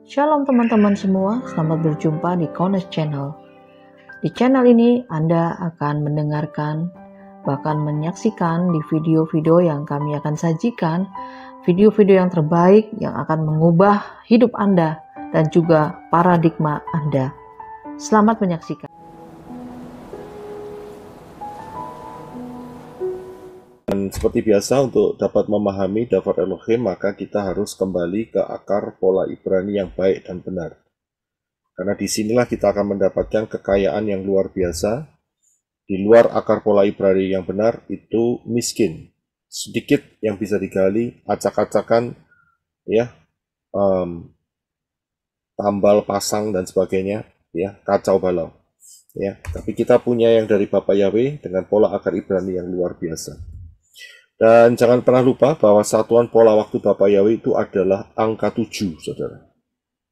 Shalom teman-teman semua, selamat berjumpa di Kones Channel. Di channel ini Anda akan mendengarkan, bahkan menyaksikan di video-video yang kami akan sajikan, video-video yang terbaik yang akan mengubah hidup Anda dan juga paradigma Anda. Selamat menyaksikan. Dan seperti biasa, untuk dapat memahami Davar Elohim, maka kita harus kembali ke akar pola Ibrani yang baik dan benar. Karena disinilah kita akan mendapatkan kekayaan yang luar biasa. Di luar akar pola Ibrani yang benar itu miskin, sedikit yang bisa digali, acak-acakan, ya, tambal pasang dan sebagainya, ya, kacau balau. Ya, tapi kita punya yang dari Bapa Yahweh dengan pola akar Ibrani yang luar biasa. Dan jangan pernah lupa bahwa satuan pola waktu Bapa Yahweh itu adalah angka 7, saudara.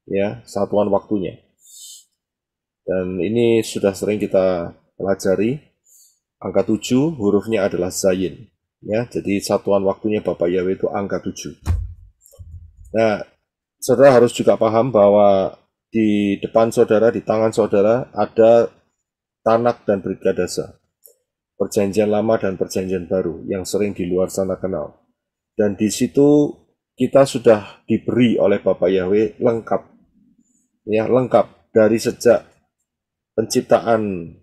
Ya, satuan waktunya. Dan ini sudah sering kita pelajari. Angka 7 hurufnya adalah Zayin. Ya, jadi satuan waktunya Bapa Yahweh itu angka 7. Nah, saudara harus juga paham bahwa di depan saudara, di tangan saudara, ada Tanak dan Brit Kadasa. Perjanjian lama dan perjanjian baru yang sering di luar sana kenal. Dan di situ kita sudah diberi oleh Bapa Yahweh lengkap. Ya, lengkap dari sejak penciptaan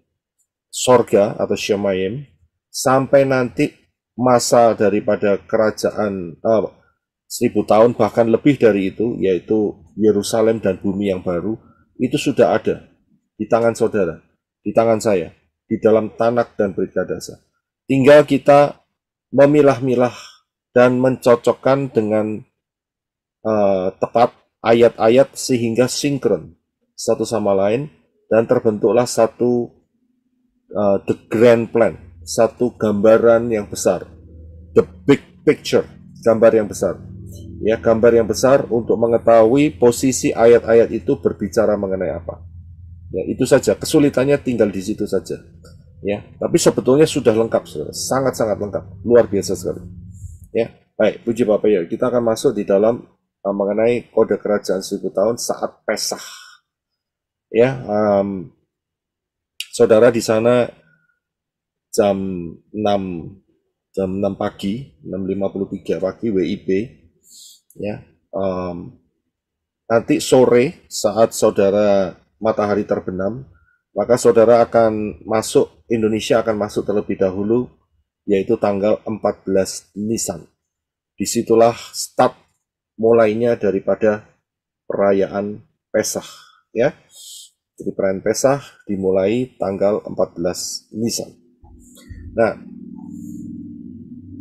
sorga atau Shemayim sampai nanti masa daripada kerajaan 1000 tahun bahkan lebih dari itu, yaitu Yerusalem dan bumi yang baru, itu sudah ada di tangan saudara, di tangan saya, di dalam Tanak dan Brit Kadasa. Tinggal kita memilah-milah dan mencocokkan dengan tepat ayat-ayat sehingga sinkron satu sama lain dan terbentuklah satu the grand plan, satu gambaran yang besar, the big picture, gambar yang besar. Ya, gambar yang besar untuk mengetahui posisi ayat-ayat itu berbicara mengenai apa. Ya, itu saja. Kesulitannya tinggal di situ saja. Ya, tapi sebetulnya sudah lengkap, sangat-sangat lengkap, luar biasa sekali. Ya, baik, puji Bapak ya. Kita akan masuk di dalam mengenai kode kerajaan 1000 tahun saat Pesah. Ya, saudara di sana jam 6 pagi, 6.53 pagi WIB. Ya, nanti sore saat saudara matahari terbenam, maka saudara akan masuk, Indonesia akan masuk terlebih dahulu, yaitu tanggal 14 Nisan. Disitulah start mulainya daripada perayaan Pesah. Ya, jadi perayaan Pesah dimulai tanggal 14 Nisan. Nah,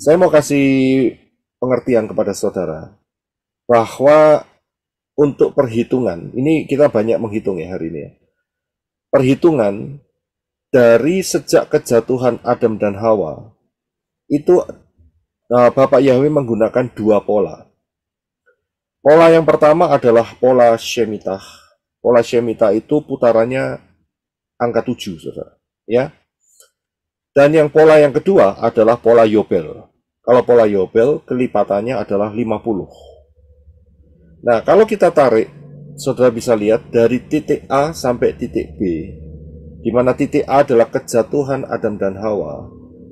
saya mau kasih pengertian kepada saudara bahwa untuk perhitungan, ini kita banyak menghitung ya hari ini ya. Perhitungan dari sejak kejatuhan Adam dan Hawa, itu Bapak Yahweh menggunakan dua pola. Pola yang pertama adalah pola Shemitah. Pola Shemitah itu putarannya angka 7, saudara. Ya. Dan yang pola yang kedua adalah pola Yobel. Kalau pola Yobel, kelipatannya adalah 50. Nah, kalau kita tarik, saudara bisa lihat dari titik A sampai titik B, di mana titik A adalah kejatuhan Adam dan Hawa,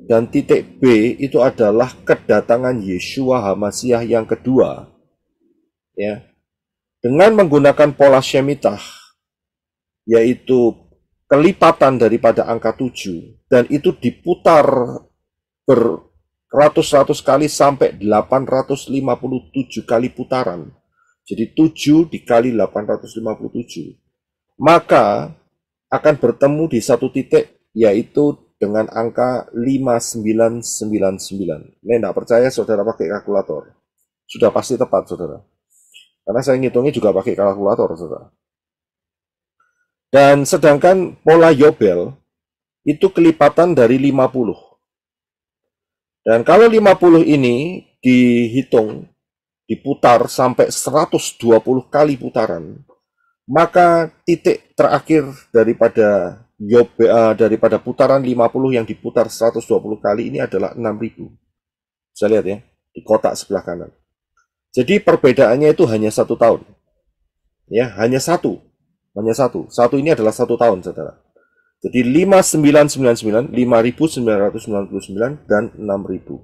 dan titik B itu adalah kedatangan Yeshua HaMashiach yang kedua. Ya, dengan menggunakan pola Shemitah, yaitu kelipatan daripada angka 7, dan itu diputar beratus-ratus kali sampai 857 kali putaran. Jadi 7 dikali 857. Maka akan bertemu di satu titik, yaitu dengan angka 5999. Ini tidak percaya, saudara pakai kalkulator. Sudah pasti tepat, saudara. Karena saya ngitungnya juga pakai kalkulator, saudara. Dan sedangkan pola Yobel itu kelipatan dari 50. Dan kalau 50 ini dihitung, diputar sampai 120 kali putaran, maka titik terakhir daripada daripada putaran 50 yang diputar 120 kali ini adalah 6000. Bisa lihat ya, di kotak sebelah kanan. Jadi perbedaannya itu hanya 1 tahun. Ya, hanya satu. Hanya satu. Satu ini adalah 1 tahun, saudara. Jadi 5999, 5999 dan 6000.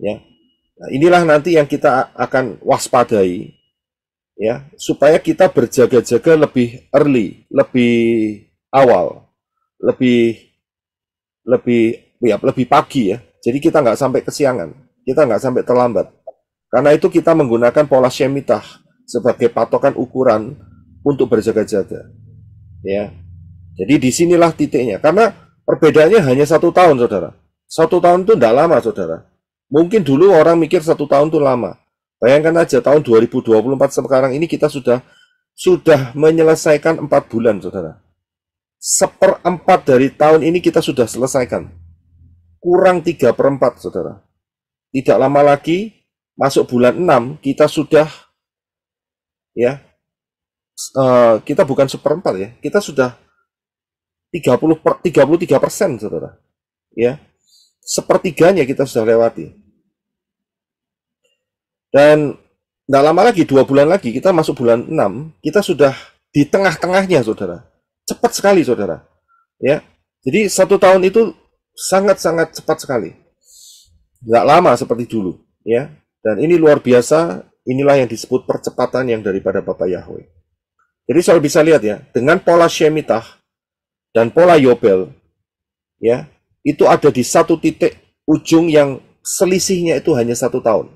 Ya. Nah, inilah nanti yang kita akan waspadai, ya, supaya kita berjaga-jaga lebih early, lebih awal, lebih lebih pagi ya. Jadi kita nggak sampai kesiangan, kita nggak sampai terlambat. Karena itu kita menggunakan pola Shemitah sebagai patokan ukuran untuk berjaga-jaga. Ya, jadi disinilah titiknya. Karena perbedaannya hanya 1 tahun, saudara. 1 tahun itu tidak lama, saudara. Mungkin dulu orang mikir 1 tahun itu lama. Bayangkan aja tahun 2024 sekarang ini kita sudah menyelesaikan 4 bulan, saudara. 1/4 dari tahun ini kita sudah selesaikan. Kurang 3/4, saudara. Tidak lama lagi, masuk bulan 6, kita sudah, ya, kita bukan 1/4 ya, kita sudah 33%, saudara. Ya, sepertiganya kita sudah lewati. Dan tidak lama lagi, 2 bulan lagi, kita masuk bulan 6, kita sudah di tengah-tengahnya, saudara. Cepat sekali, saudara. Ya, jadi 1 tahun itu sangat-sangat cepat sekali. Nggak lama seperti dulu. Ya, dan ini luar biasa, inilah yang disebut percepatan yang daripada Bapak Yahweh. Jadi saya bisa lihat ya, dengan pola Shemitah dan pola Yobel, ya, itu ada di satu titik ujung yang selisihnya itu hanya 1 tahun,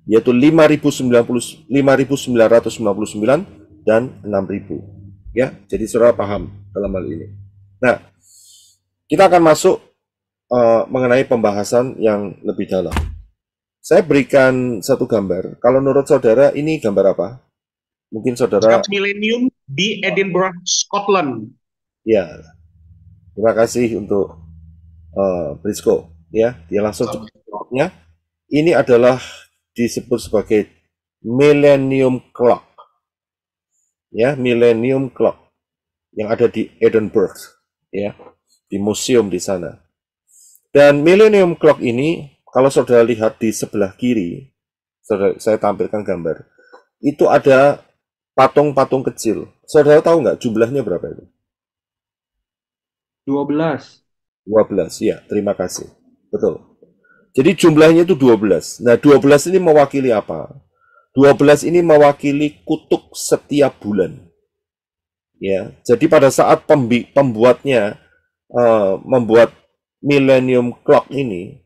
yaitu 5999 dan 6000. Ya, jadi saudara paham dalam hal ini. Nah, kita akan masuk mengenai pembahasan yang lebih dalam. Saya berikan satu gambar. Kalau menurut saudara ini gambar apa? Mungkin saudara. Millennium di Edinburgh, Scotland. Ya, terima kasih untuk Brisco. Ya, dia langsung jawabnya. Ini adalah disebut sebagai Millennium Clock. Ya, Millennium Clock yang ada di Edinburgh, ya, di museum di sana. Dan Millennium Clock ini, kalau saudara lihat di sebelah kiri, saya tampilkan gambar, itu ada patung-patung kecil. Saudara tahu nggak jumlahnya berapa itu? 12. 12, ya, terima kasih. Betul. Jadi jumlahnya itu 12. Nah, 12 ini mewakili apa? 12 ini mewakili kutub setiap bulan. Ya, jadi pada saat pembuatnya membuat Millennium Clock ini,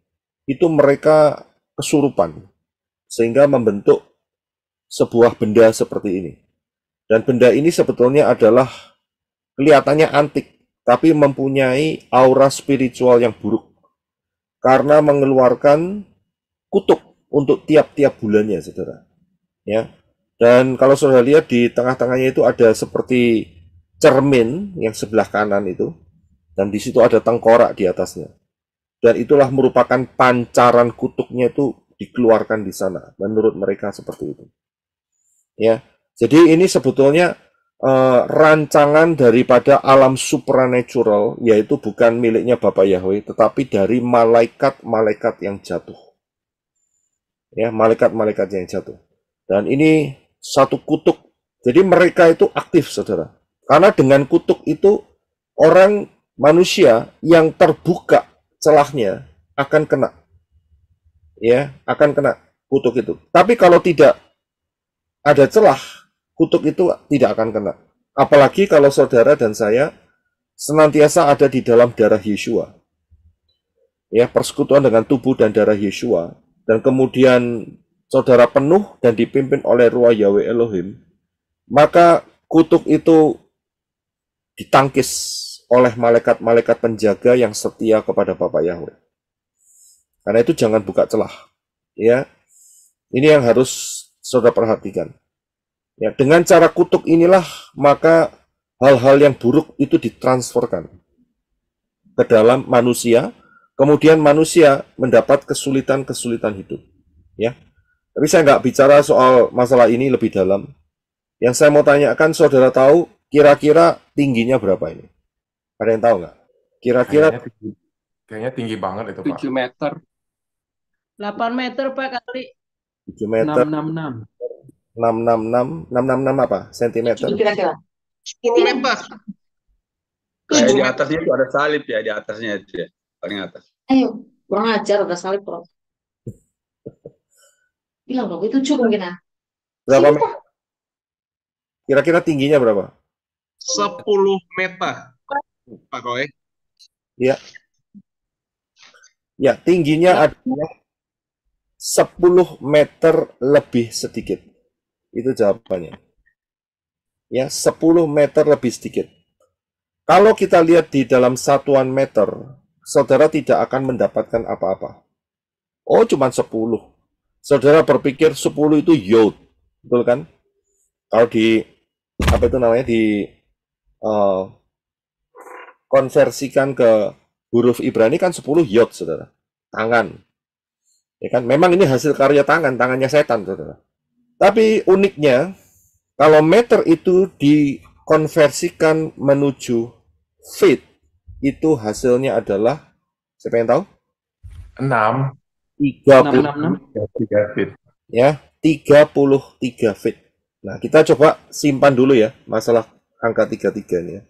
itu mereka kesurupan sehingga membentuk sebuah benda seperti ini. Dan benda ini sebetulnya adalah kelihatannya antik, tapi mempunyai aura spiritual yang buruk karena mengeluarkan kutub untuk tiap-tiap bulannya, saudara. Ya, dan kalau saudara lihat di tengah-tengahnya itu ada seperti cermin yang sebelah kanan itu, dan di situ ada tengkorak di atasnya. Dan itulah merupakan pancaran kutubnya itu dikeluarkan di sana. Menurut mereka seperti itu. Ya, jadi ini sebetulnya rancangan daripada alam supernatural, yaitu bukan miliknya Bapak Yahweh, tetapi dari malaikat-malaikat yang jatuh. Ya, malaikat-malaikat yang jatuh. Dan ini satu kutuk. Jadi mereka itu aktif, saudara. Karena dengan kutuk itu, orang manusia yang terbuka celahnya akan kena. Ya, akan kena kutuk itu. Tapi kalau tidak ada celah, kutuk itu tidak akan kena. Apalagi kalau saudara dan saya senantiasa ada di dalam darah Yeshua. Ya, persekutuan dengan tubuh dan darah Yeshua. Dan kemudian saudara penuh dan dipimpin oleh Ruah Yahweh Elohim, maka kutuk itu ditangkis oleh malaikat-malaikat penjaga yang setia kepada Bapak Yahweh. Karena itu jangan buka celah. Ya, ini yang harus saudara perhatikan. Ya, dengan cara kutuk inilah maka hal-hal yang buruk itu ditransferkan ke dalam manusia, kemudian manusia mendapat kesulitan-kesulitan hidup. Ya, tapi saya nggak bicara soal masalah ini lebih dalam. Yang saya mau tanyakan, saudara tahu kira-kira tingginya berapa ini? Ada yang tahu nggak? Kira-kira kayaknya tinggi banget itu, Pak. 7 meter. 8 meter, Pak, kali. 7 meter. 666. 666 apa? Sentimeter. Kira-kira. 10 meter. Kayak 10 di meter. atasnya itu ada salib ya, di atasnya itu ya, paling atas. Ayo, kurang ajar ada salib, Prof. Bilang dong, itu cukup mungkin ah. Berapa Sini, meter? Kira-kira tingginya berapa? 10 meter. Pak Roy. Ya. Ya, tingginya adalah 10 meter lebih sedikit. Itu jawabannya. Ya, 10 meter lebih sedikit. Kalau kita lihat di dalam satuan meter, saudara tidak akan mendapatkan apa-apa. Oh, cuma 10. Saudara berpikir 10 itu yod, betul kan? Kalau di apa itu namanya konversikan ke huruf Ibrani kan 10 yod, saudara. Tangan. Ya kan? Memang ini hasil karya tangannya setan, saudara. Tapi uniknya, kalau meter itu dikonversikan menuju feet, itu hasilnya adalah, siapa yang tahu? 6, 33 feet. ya, 33 feet. Nah, kita coba simpan dulu ya masalah angka 33 ini ya.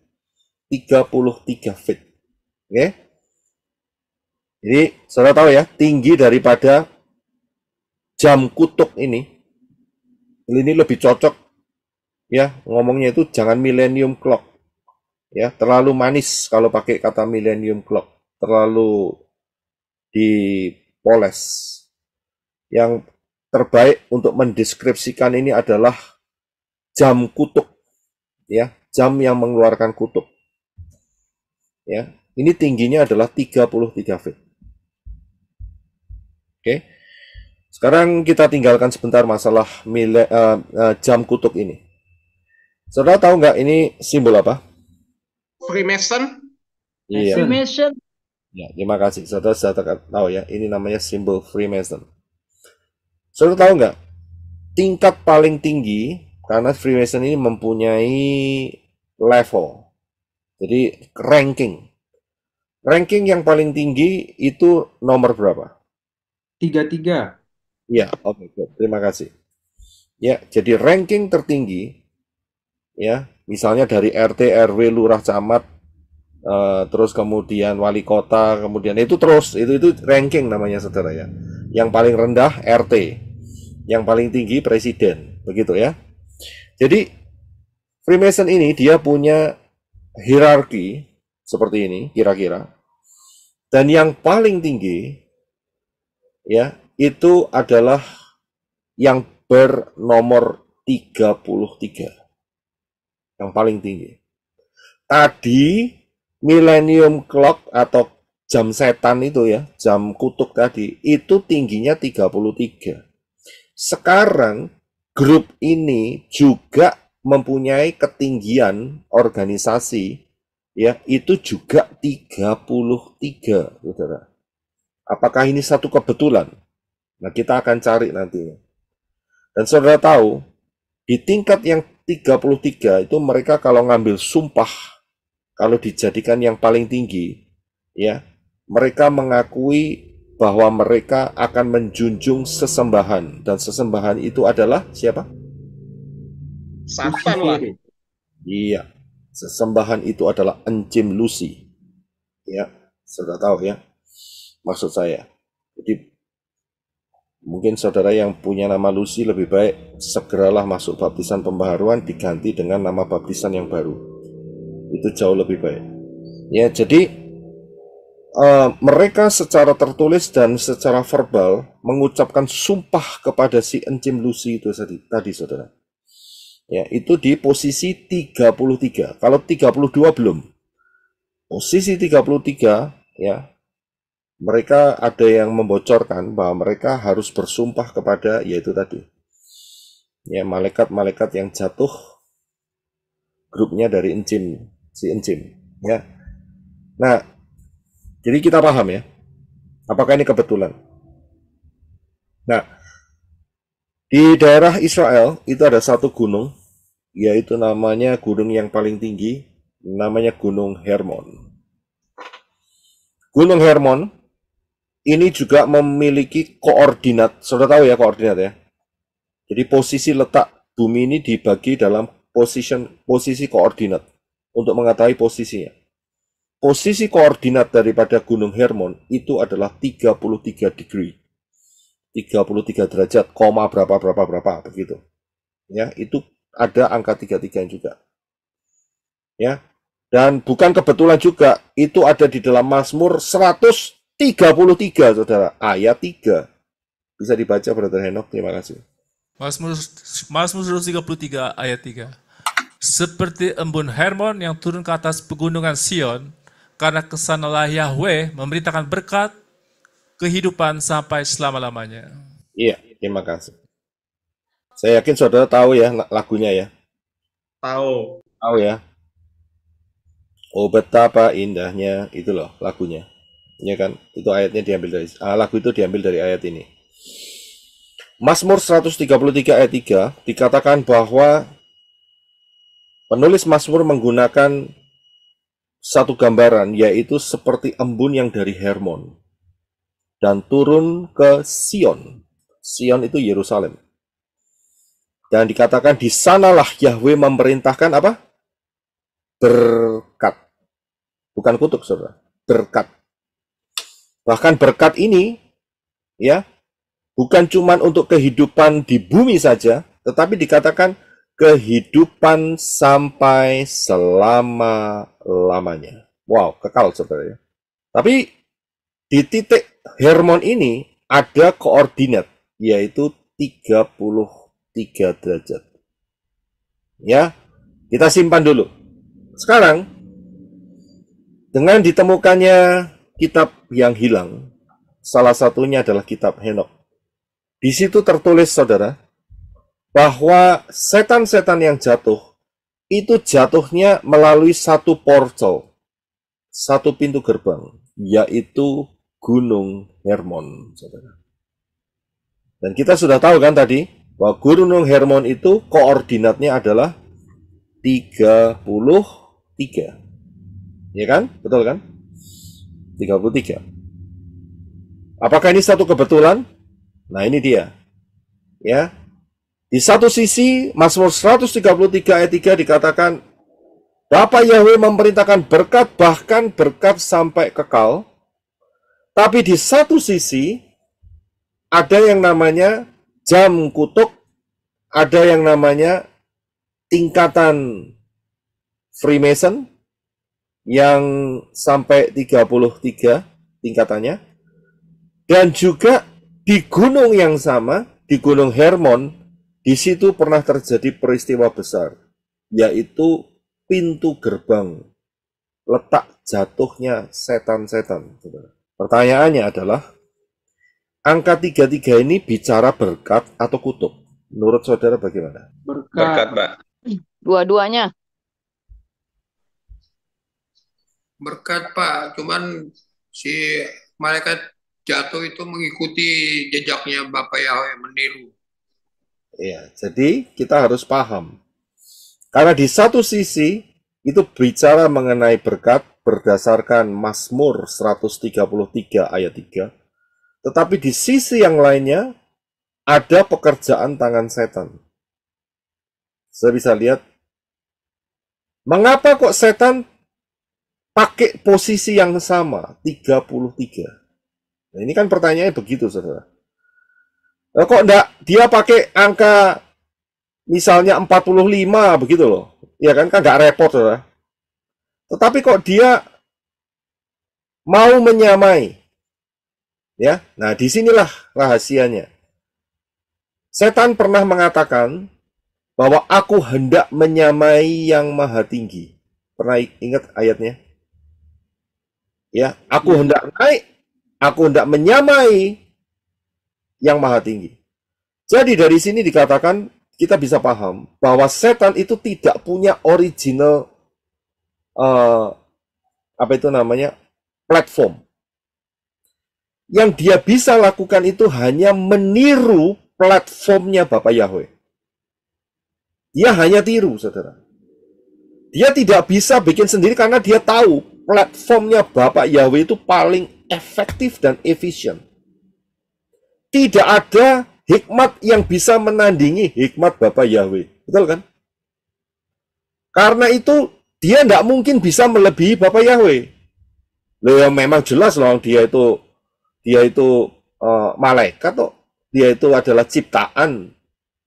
33 feet. Oke. Jadi, saudara tahu ya, tinggi daripada jam kutuk ini lebih cocok ya, ngomongnya itu jangan millennium clock. Ya, terlalu manis kalau pakai kata millennium clock. Terlalu dipoles. Yang terbaik untuk mendeskripsikan ini adalah jam kutuk. Ya, jam yang mengeluarkan kutuk. Ya, ini tingginya adalah 33 feet. Oke. Sekarang kita tinggalkan sebentar masalah jam kutuk ini. Saudara tahu nggak ini simbol apa? Freemason. Iya. Freemason. Ya, terima kasih. Saudara sudah tahu ya, ini namanya simbol Freemason. Saudara tahu nggak? Tingkat paling tinggi, karena Freemason ini mempunyai level. Jadi ranking. Ranking yang paling tinggi itu nomor berapa? 33. Ya, oke, terima kasih. Ya, jadi ranking tertinggi, ya, misalnya dari RT, RW, lurah, camat, terus kemudian wali kota, kemudian itu terus, itu ranking namanya saudara ya. Yang paling rendah RT, yang paling tinggi presiden, begitu ya. Jadi Freemason ini dia punya hierarki seperti ini kira-kira, dan yang paling tinggi ya itu adalah yang bernomor 33, yang paling tinggi. Tadi millennium clock atau jam setan itu ya, jam kutuk tadi, itu tingginya 33. Sekarang grup ini juga mempunyai ketinggian organisasi ya, itu juga 33, saudara. Apakah ini satu kebetulan? Nah, kita akan cari nantinya. Dan saudara tahu, di tingkat yang 33 itu mereka kalau ngambil sumpah, kalau dijadikan yang paling tinggi, ya, mereka mengakui bahwa mereka akan menjunjung sesembahan, dan sesembahan itu adalah siapa? Satan lah. Iya, sesembahan itu adalah Encim Lucy. Ya, sudah tahu ya maksud saya. Jadi mungkin saudara yang punya nama Lucy lebih baik segeralah masuk baptisan pembaharuan diganti dengan nama baptisan yang baru. Itu jauh lebih baik. Ya, jadi mereka secara tertulis dan secara verbal mengucapkan sumpah kepada si Encim Lucy itu tadi saudara. Ya, itu di posisi 33. Kalau 32 belum. Posisi 33 ya. Mereka ada yang membocorkan bahwa mereka harus bersumpah kepada yaitu tadi. Ya, malaikat-malaikat yang jatuh grupnya dari si Encim ya. Nah, jadi kita paham ya. Apakah ini kebetulan? Nah, di daerah Israel itu ada satu gunung, yaitu namanya gunung yang paling tinggi, namanya Gunung Hermon. Gunung Hermon ini juga memiliki koordinat, sudah tahu ya koordinat ya? Jadi posisi letak bumi ini dibagi dalam posisi koordinat untuk mengetahui posisinya. Posisi koordinat daripada Gunung Hermon itu adalah 33 degree. 33 derajat, koma berapa begitu. Ya, itu ada angka 33 juga. Ya. Dan bukan kebetulan juga, itu ada di dalam Mazmur 133, Saudara, ayat 3. Bisa dibaca, Brother Henok, terima kasih. Mazmur 133 ayat 3. Seperti embun Hermon yang turun ke atas pegunungan Sion, karena kesanalah Yahweh memberitakan berkat kehidupan sampai selama-lamanya. Iya, terima kasih. Saya yakin saudara tahu ya lagunya ya. Tahu. Tahu ya. Oh betapa indahnya, itu loh lagunya. Ya kan? Itu ayatnya diambil dari lagu itu diambil dari ayat ini. Mazmur 133 ayat 3 dikatakan bahwa penulis Mazmur menggunakan satu gambaran, yaitu seperti embun yang dari Hermon dan turun ke Sion. Sion itu Yerusalem. Dan dikatakan di sanalah Yahweh memerintahkan apa? Berkat. Bukan kutuk, saudara. Berkat. Bahkan berkat ini, ya, bukan cuma untuk kehidupan di bumi saja, tetapi dikatakan kehidupan sampai selama-lamanya. Wow, kekal, saudara ya. Tapi di titik Hermon ini ada koordinat, yaitu 33 derajat. Ya, kita simpan dulu. Sekarang, dengan ditemukannya kitab yang hilang, salah satunya adalah kitab Henok. Di situ tertulis, saudara, bahwa setan-setan yang jatuh, itu jatuhnya melalui satu portal, satu pintu gerbang, yaitu Gunung Hermon, saudara. Dan kita sudah tahu kan tadi, bahwa Gunung Hermon itu koordinatnya adalah 33. Ya kan? Betul kan? 33. Apakah ini satu kebetulan? Nah, ini dia. Ya. Di satu sisi, Mazmur 133 ayat 3 dikatakan, Bapa Yahweh memerintahkan berkat, bahkan berkat sampai kekal. Tapi di satu sisi, ada yang namanya jam kutuk, ada yang namanya tingkatan Freemason, yang sampai 33 tingkatannya. Dan juga di gunung yang sama, di Gunung Hermon, di situ pernah terjadi peristiwa besar, yaitu pintu gerbang, letak jatuhnya setan-setan. Pertanyaannya adalah, angka 33 ini bicara berkat atau kutuk? Menurut saudara bagaimana? Berkat, Pak. Dua-duanya. Berkat, Pak. Cuman si malaikat jatuh itu mengikuti jejaknya Bapak Yahweh, meniru. Ya, jadi kita harus paham. Karena di satu sisi itu bicara mengenai berkat berdasarkan Mazmur 133 ayat 3. Tetapi di sisi yang lainnya ada pekerjaan tangan setan. Saya bisa lihat, mengapa kok setan pakai posisi yang sama, 33? Nah, ini kan pertanyaannya begitu, saudara. Nah, kok enggak dia pakai angka misalnya 45 begitu loh. Ya kan enggak repot, saudara. Tetapi kok dia mau menyamai. Ya. Nah, disinilah rahasianya. Setan pernah mengatakan bahwa aku hendak menyamai yang maha tinggi. Pernah ingat ayatnya? Ya, aku hendak naik, aku hendak menyamai yang maha tinggi. Jadi dari sini dikatakan, kita bisa paham bahwa setan itu tidak punya original platform. Yang dia bisa lakukan itu hanya meniru platformnya Bapak Yahweh. Dia hanya tiru, saudara. Dia tidak bisa bikin sendiri karena dia tahu platformnya Bapak Yahweh itu paling efektif dan efisien. Tidak ada hikmat yang bisa menandingi hikmat Bapa Yahweh. Betul kan? Karena itu dia tidak mungkin bisa melebihi Bapa Yahweh. Loh, ya memang jelas loh dia itu malaikat kok. Dia itu adalah ciptaan,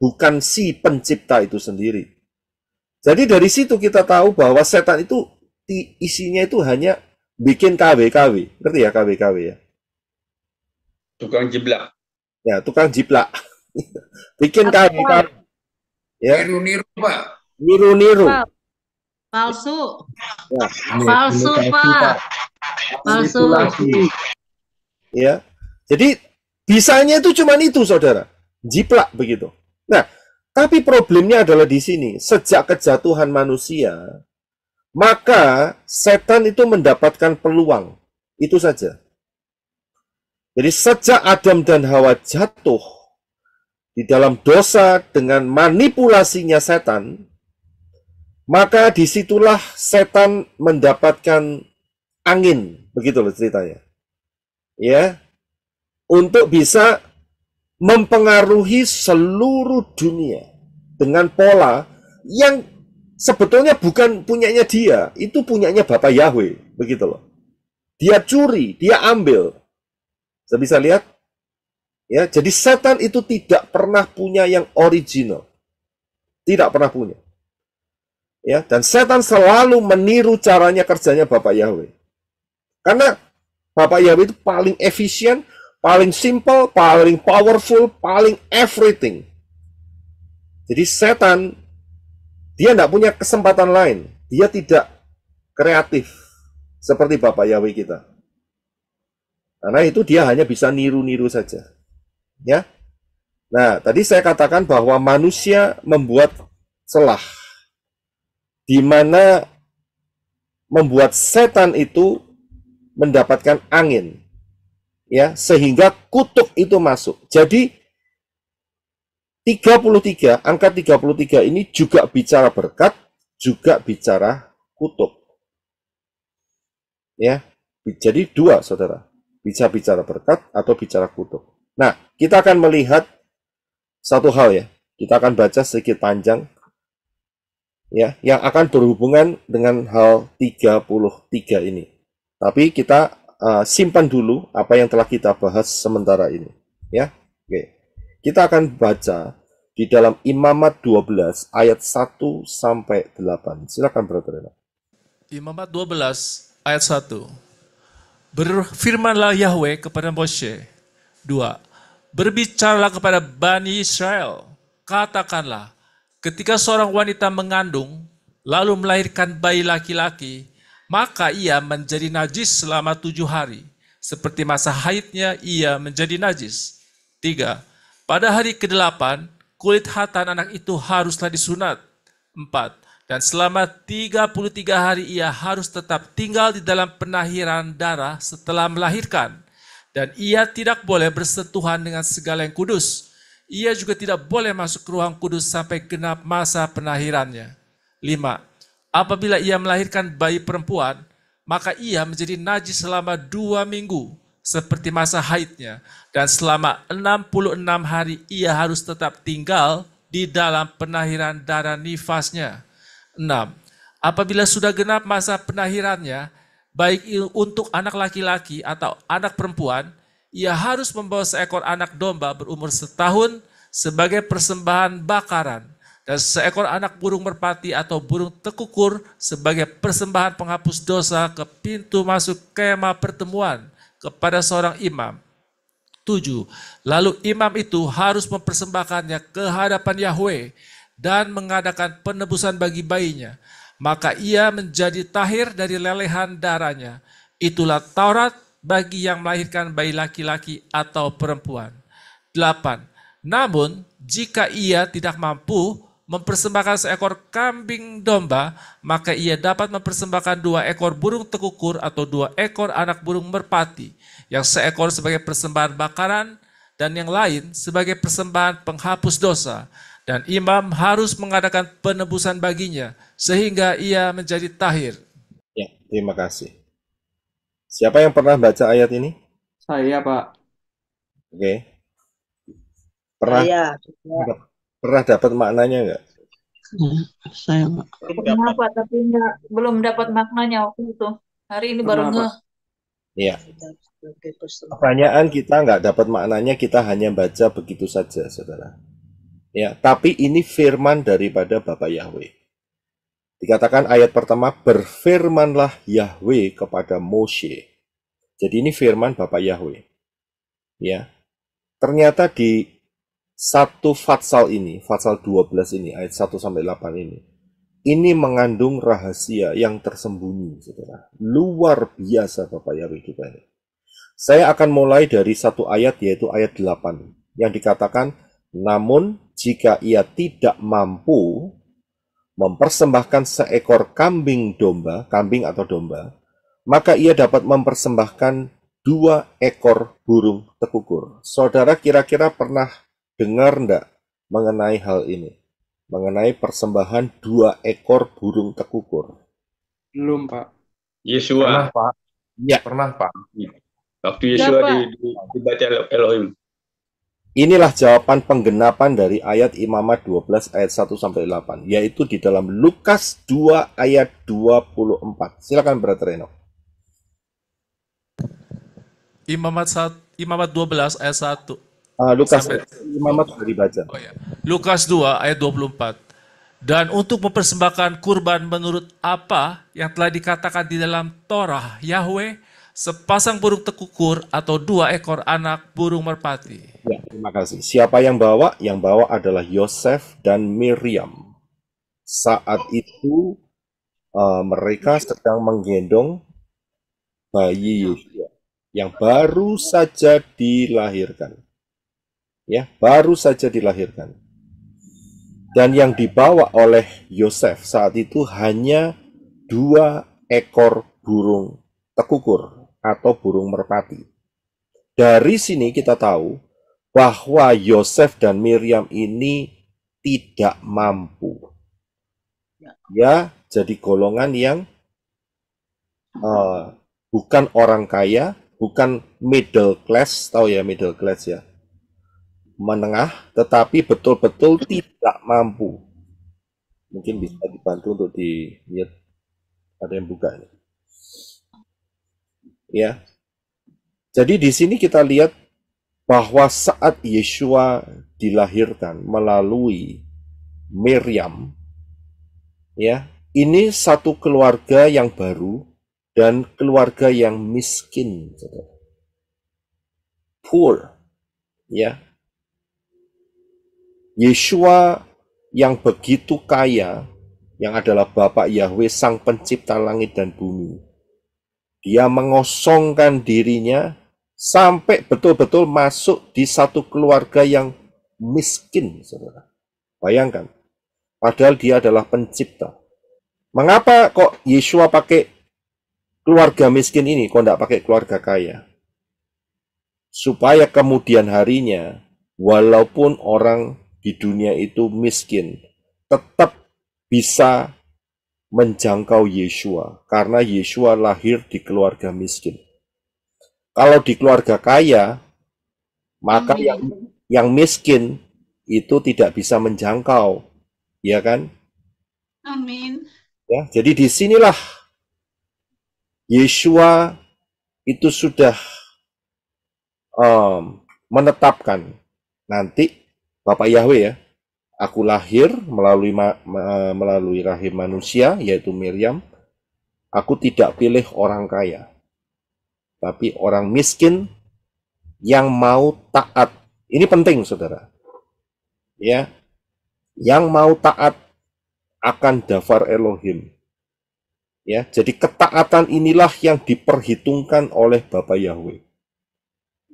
bukan si pencipta itu sendiri. Jadi dari situ kita tahu bahwa setan itu isinya itu hanya bikin KW-KW. Ngerti ya KW-KW ya? Tukang jiblak. Ya, tukang jiplak. Bikin KW-KW. Ya, Niru-niru, Pak. niru-niru. Palsu. Ya, Palsu, Pak. Palsu. ya. Jadi bisanya itu cuma itu, saudara. Jiplak begitu. Nah, tapi problemnya adalah di sini. Sejak kejatuhan manusia, maka setan itu mendapatkan peluang. Itu saja. Jadi sejak Adam dan Hawa jatuh di dalam dosa dengan manipulasinya setan, maka disitulah setan mendapatkan angin, begitu loh ceritanya. Ya, untuk bisa mempengaruhi seluruh dunia dengan pola yang sebetulnya bukan punyanya dia, itu punyanya Bapa Yahweh, begitu loh. Dia curi, dia ambil. Saya bisa lihat? Ya, jadi setan itu tidak pernah punya yang original. Tidak pernah punya. Ya, dan setan selalu meniru caranya kerjanya Bapak Yahweh. Karena Bapak Yahweh itu paling efisien, paling simple, paling powerful, paling everything. Jadi setan, dia tidak punya kesempatan lain. Dia tidak kreatif seperti Bapak Yahweh kita. Karena itu dia hanya bisa niru-niru saja. Ya. Nah, tadi saya katakan bahwa manusia membuat celah di mana membuat setan itu mendapatkan angin. Ya, sehingga kutuk itu masuk. Jadi 33, angka 33 ini juga bicara berkat, juga bicara kutuk. Ya. Jadi dua, saudara. Bisa bicara berkat atau bicara kutuk. Nah, kita akan melihat satu hal ya. Kita akan baca sedikit panjang ya, yang akan berhubungan dengan hal 33 ini. Tapi kita simpan dulu apa yang telah kita bahas sementara ini, ya. Oke. Kita akan baca di dalam Imamat 12 ayat 1 sampai 8. Silakan Brother Renat. Imamat 12 ayat 1. Berfirmanlah Yahweh kepada Moshe. 2. Berbicaralah kepada Bani Israel. Katakanlah, ketika seorang wanita mengandung, lalu melahirkan bayi laki-laki, maka ia menjadi najis selama 7 hari. Seperti masa haidnya, ia menjadi najis. 3. Pada hari ke-8, kulit hatan anak itu haruslah disunat. 4. Dan selama 33 hari ia harus tetap tinggal di dalam penahiran darah setelah melahirkan. Dan ia tidak boleh bersentuhan dengan segala yang kudus. Ia juga tidak boleh masuk ke ruang kudus sampai genap masa penahirannya. 5. Apabila ia melahirkan bayi perempuan, maka ia menjadi najis selama 2 minggu, seperti masa haidnya. Dan selama 66 hari ia harus tetap tinggal di dalam penahiran darah nifasnya. 6. Apabila sudah genap masa penahirannya, baik untuk anak laki-laki atau anak perempuan, ia harus membawa seekor anak domba berumur 1 tahun sebagai persembahan bakaran, dan seekor anak burung merpati atau burung tekukur sebagai persembahan penghapus dosa ke pintu masuk kemah pertemuan kepada seorang imam. 7. Lalu imam itu harus mempersembahkannya ke hadapan Yahweh dan mengadakan penebusan bagi bayinya, maka ia menjadi tahir dari lelehan darahnya. Itulah Taurat bagi yang melahirkan bayi laki-laki atau perempuan. 8. Namun, jika ia tidak mampu mempersembahkan seekor kambing domba, maka ia dapat mempersembahkan 2 ekor burung tekukur atau 2 ekor anak burung merpati, yang seekor sebagai persembahan bakaran dan yang lain sebagai persembahan penghapus dosa. Dan imam harus mengadakan penebusan baginya, sehingga ia menjadi tahir. Ya, terima kasih. Siapa yang pernah baca ayat ini? Saya, Pak. Oke. Pernah Saya juga. pernah dapat maknanya nggak? Saya Pak. Pernah Pak, tapi belum dapat maknanya waktu itu. Hari ini baru Pernah, Pak. ngeh. Iya. Sebagai persembahan. Pertanyaan kita nggak dapat maknanya, kita hanya baca begitu saja, saudara. Ya, tapi ini firman daripada Bapa Yahweh. Dikatakan ayat pertama, berfirmanlah Yahweh kepada Moshe. Jadi ini firman Bapa Yahweh. Ya, ternyata di satu Fatsal ini, Fatsal 12 ini, ayat 1 sampai 8 ini mengandung rahasia yang tersembunyi, saudara. Luar biasa Bapa Yahweh kita ini. Saya akan mulai dari satu ayat, yaitu ayat 8, yang dikatakan, namun jika ia tidak mampu mempersembahkan seekor kambing atau domba, maka ia dapat mempersembahkan 2 ekor burung tekukur. Saudara kira-kira pernah dengar enggak mengenai hal ini? Mengenai persembahan 2 ekor burung tekukur. Belum, Pak. Yesua. Pernah, Pak. Ya. Pernah, Pak. Waktu Yesua dibaca Elohim. Inilah jawaban penggenapan dari ayat Imamat 12 ayat 1 sampai 8, yaitu di dalam Lukas 2 ayat 24. Silakan Brother Enoch. Imamat 12 ayat 1. Lukas, Sampai- Imamat sudah dibaca. Oh ya. Lukas 2 ayat 24. Dan untuk mempersembahkan kurban menurut apa yang telah dikatakan di dalam Torah Yahweh, sepasang burung tekukur atau 2 ekor anak burung merpati. Ya, terima kasih. Siapa yang bawa? Yang bawa adalah Yosef dan Miriam. Saat itu mereka sedang menggendong bayi Yosua yang baru saja dilahirkan. Ya, baru saja dilahirkan. Dan yang dibawa oleh Yosef saat itu hanya 2 ekor burung tekukur atau burung merpati. Dari sini kita tahu bahwa Yosef dan Miriam ini tidak mampu. Ya, jadi golongan yang bukan orang kaya, bukan middle class, tahu ya middle class ya, menengah, tetapi betul-betul tidak mampu. Mungkin bisa dibantu untuk dilihat, ada yang buka ini. Ya, jadi di sini kita lihat bahwa saat Yeshua dilahirkan melalui Miriam, ya, ini satu keluarga yang baru dan keluarga yang miskin, poor, ya. Yeshua yang begitu kaya, yang adalah Bapa Yahweh, Sang Pencipta langit dan bumi, dia mengosongkan dirinya sampai betul-betul masuk di satu keluarga yang miskin, saudara. Bayangkan, padahal dia adalah pencipta. Mengapa kok Yeshua pakai keluarga miskin ini, kok tidak pakai keluarga kaya? Supaya kemudian harinya, walaupun orang di dunia itu miskin, tetap bisa menjangkau Yeshua, karena Yeshua lahir di keluarga miskin. Kalau di keluarga kaya, maka yang miskin itu tidak bisa menjangkau, ya kan? Amin. Ya, jadi disinilah Yeshua itu sudah menetapkan nanti Bapak Yahweh ya, aku lahir melalui rahim manusia, yaitu Miriam. Aku tidak pilih orang kaya, tapi orang miskin yang mau taat. Ini penting, saudara. Ya, yang mau taat akan dafar Elohim. Ya, jadi ketaatan inilah yang diperhitungkan oleh Bapa Yahweh.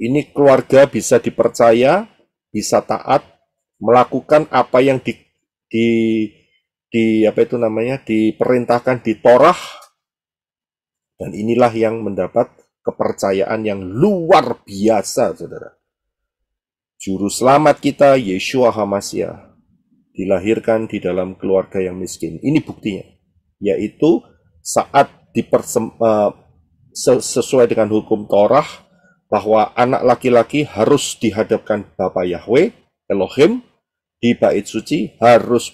Ini keluarga bisa dipercaya, bisa taat, melakukan apa yang diperintahkan di Torah, dan inilah yang mendapat kepercayaan yang luar biasa, saudara. Juru selamat kita, Yeshua HaMashiach, dilahirkan di dalam keluarga yang miskin. Ini buktinya, yaitu saat sesuai dengan hukum Torah, bahwa anak laki-laki harus dihadapkan Bapa Yahweh, Elohim di bait suci harus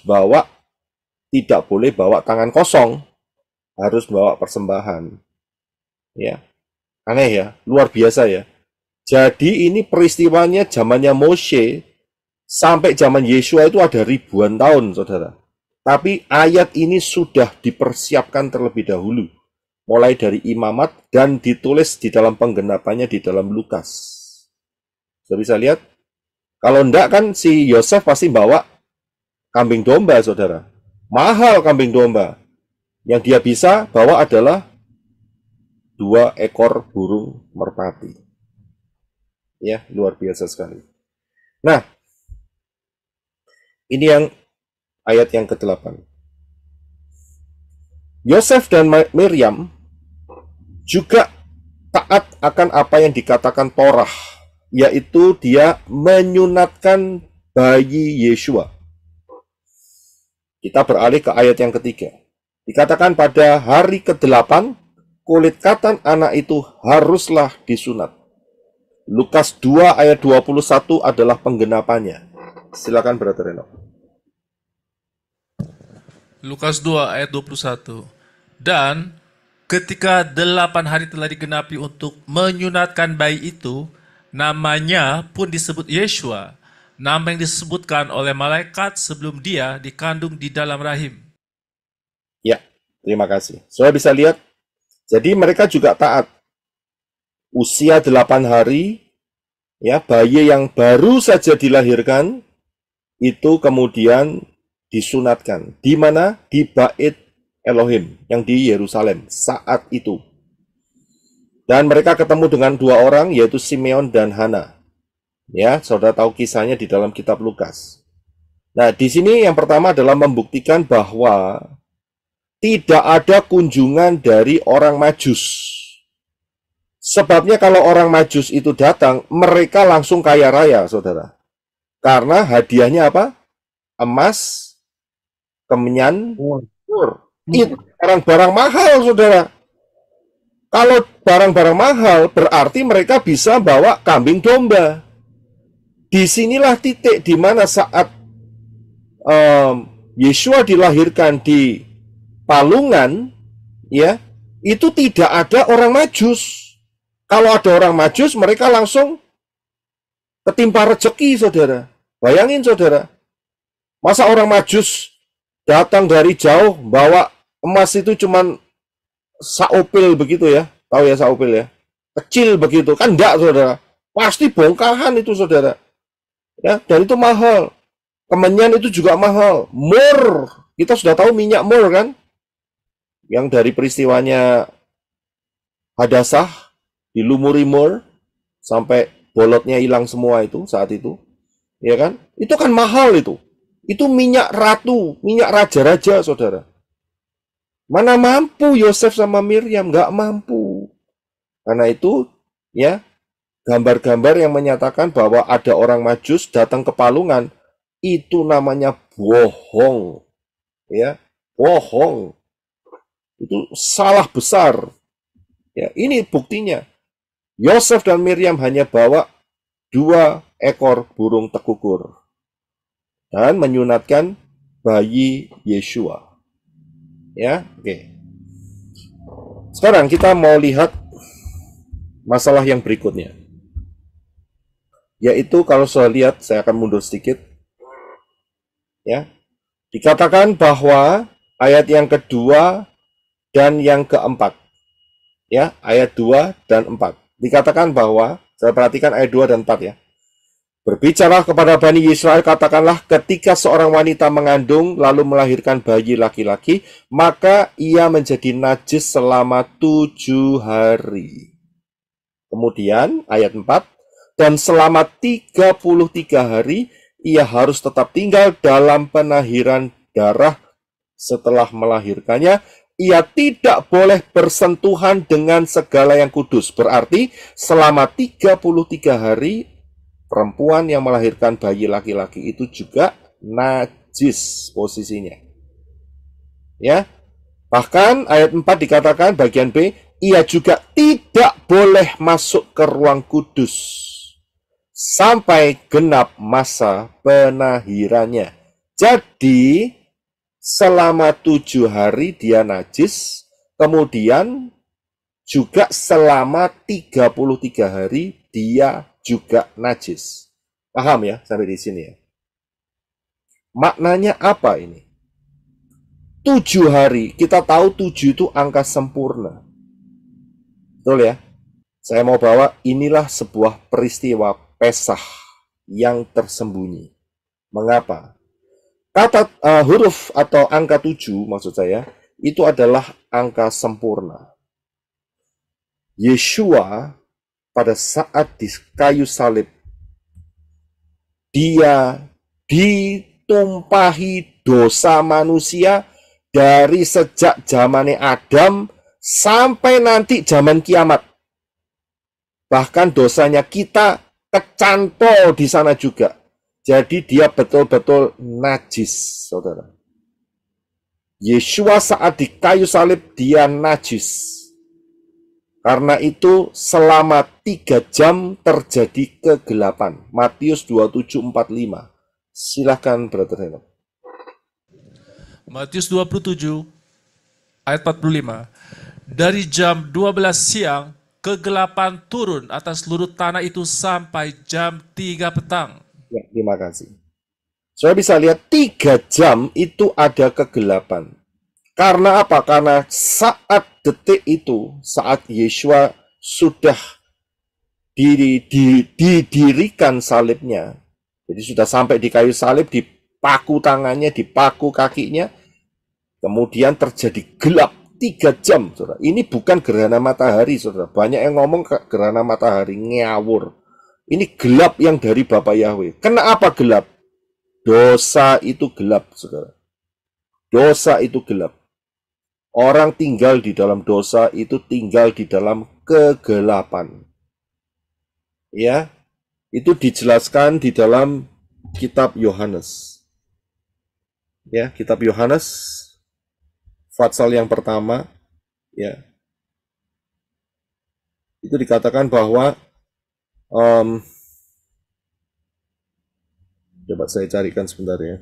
tidak boleh bawa tangan kosong, harus bawa persembahan. Ya, aneh ya, luar biasa ya. Jadi ini peristiwanya zamannya Moshe sampai zaman Yesua itu ada ribuan tahun, saudara. Tapi ayat ini sudah dipersiapkan terlebih dahulu, mulai dari imamat dan ditulis di dalam penggenapannya di dalam Lukas. Sudah bisa lihat? Kalau enggak kan si Yosef pasti bawa kambing domba, saudara. Mahal kambing domba. Yang dia bisa bawa adalah 2 ekor burung merpati. Ya, luar biasa sekali. Nah, ini yang ayat yang ke-8. Yosef dan Miriam juga taat akan apa yang dikatakan Torah, yaitu dia menyunatkan bayi Yeshua. Kita beralih ke ayat yang ketiga. Dikatakan pada hari ke-8, kulit katan anak itu haruslah disunat. Lukas 2 ayat 21 adalah penggenapannya. Silakan Brother Reno. Lukas 2 ayat 21. Dan ketika 8 hari telah digenapi untuk menyunatkan bayi itu, namanya pun disebut Yeshua, nama yang disebutkan oleh malaikat sebelum dia dikandung di dalam rahim. Ya, terima kasih. Saudara bisa lihat, jadi mereka juga taat. Usia 8 hari, ya, bayi yang baru saja dilahirkan, itu kemudian disunatkan. Di mana? Di bait Elohim, yang di Yerusalem, saat itu. Dan mereka ketemu dengan 2 orang, yaitu Simeon dan Hana. Ya, saudara tahu kisahnya di dalam kitab Lukas. Nah, di sini yang pertama adalah membuktikan bahwa tidak ada kunjungan dari orang Majus. Sebabnya kalau orang Majus itu datang, mereka langsung kaya raya, saudara. Karena hadiahnya apa? Emas, kemenyan, mur. Itu barang-barang mahal, saudara. Kalau barang-barang mahal, berarti mereka bisa bawa kambing domba. Disinilah titik di mana saat Yeshua dilahirkan di palungan, ya, itu tidak ada orang Majus. Kalau ada orang Majus, mereka langsung ketimpa rezeki, saudara. Bayangin, saudara. Masa orang Majus datang dari jauh, bawa emas itu cuman saupil begitu ya. Tahu ya saupil ya? Kecil begitu. Kan enggak, saudara. Pasti bongkahan itu, saudara. Ya, dan itu mahal. Kemenyan itu juga mahal. Mur. Kita sudah tahu minyak mur kan? Yang dari peristiwanya Hadasah, dilumuri mur sampai bolotnya hilang semua itu saat itu, ya kan? Itu kan mahal itu. Itu minyak ratu, minyak raja-raja, saudara. Mana mampu Yosef sama Miriam, nggak mampu. Karena itu, ya, gambar-gambar yang menyatakan bahwa ada orang Majus datang ke palungan, itu namanya bohong, ya, bohong. Itu salah besar. Ya, ini buktinya. Yosef dan Miriam hanya bawa 2 ekor burung tekukur dan menyunatkan bayi Yeshua. Ya, oke. Sekarang kita mau lihat masalah yang berikutnya. Yaitu kalau saya lihat, saya akan mundur sedikit. Ya. Dikatakan bahwa ayat yang kedua dan yang keempat. Ya, ayat 2 dan 4. Dikatakan bahwa, saya perhatikan ayat 2 dan 4 ya. Berbicara kepada Bani Israel, katakanlah ketika seorang wanita mengandung lalu melahirkan bayi laki-laki, maka ia menjadi najis selama 7 hari. Kemudian ayat 4, dan selama 33 hari ia harus tetap tinggal dalam penahiran darah setelah melahirkannya. Ia tidak boleh bersentuhan dengan segala yang kudus. Berarti selama 33 hari perempuan yang melahirkan bayi laki-laki itu juga najis posisinya. Ya. Bahkan ayat 4 dikatakan bagian B, ia juga tidak boleh masuk ke ruang kudus sampai genap masa penahirannya. Jadi selama 7 hari dia najis, kemudian juga selama 33 hari dia juga najis. Paham ya sampai di sini ya? Maknanya apa ini? 7 hari, kita tahu 7 itu angka sempurna. Betul ya? Saya mau bawa inilah sebuah peristiwa Pesah yang tersembunyi. Mengapa? Kata huruf atau angka 7 maksud saya, itu adalah angka sempurna. Yeshua pada saat di kayu salib, dia ditumpahi dosa manusia dari sejak zamannya Adam sampai nanti zaman kiamat. Bahkan dosanya kita kecantol di sana juga. Jadi dia betul-betul najis, saudara. Yeshua saat di kayu salib, dia najis. Karena itu selama 3 jam terjadi kegelapan. Matius 27:45. Silahkan, Brother Henok. Matius 27 ayat 45. Dari jam 12 siang, kegelapan turun atas seluruh tanah itu sampai jam 3 petang. Ya, terima kasih. Saya bisa lihat 3 jam itu ada kegelapan. Karena apa? Karena saat detik itu, saat Yeshua sudah didirikan salibnya, jadi sudah sampai di kayu salib, dipaku tangannya, dipaku kakinya, kemudian terjadi gelap 3 jam, saudara. Ini bukan gerhana matahari, saudara. Banyak yang ngomong gerhana matahari, ngawur. Ini gelap yang dari Bapa Yahweh. Kenapa gelap? Dosa itu gelap, saudara. Dosa itu gelap. Orang tinggal di dalam dosa itu tinggal di dalam kegelapan. Ya, itu dijelaskan di dalam kitab Yohanes. Ya, kitab Yohanes, pasal yang pertama, ya, itu dikatakan bahwa coba saya carikan sebentar ya.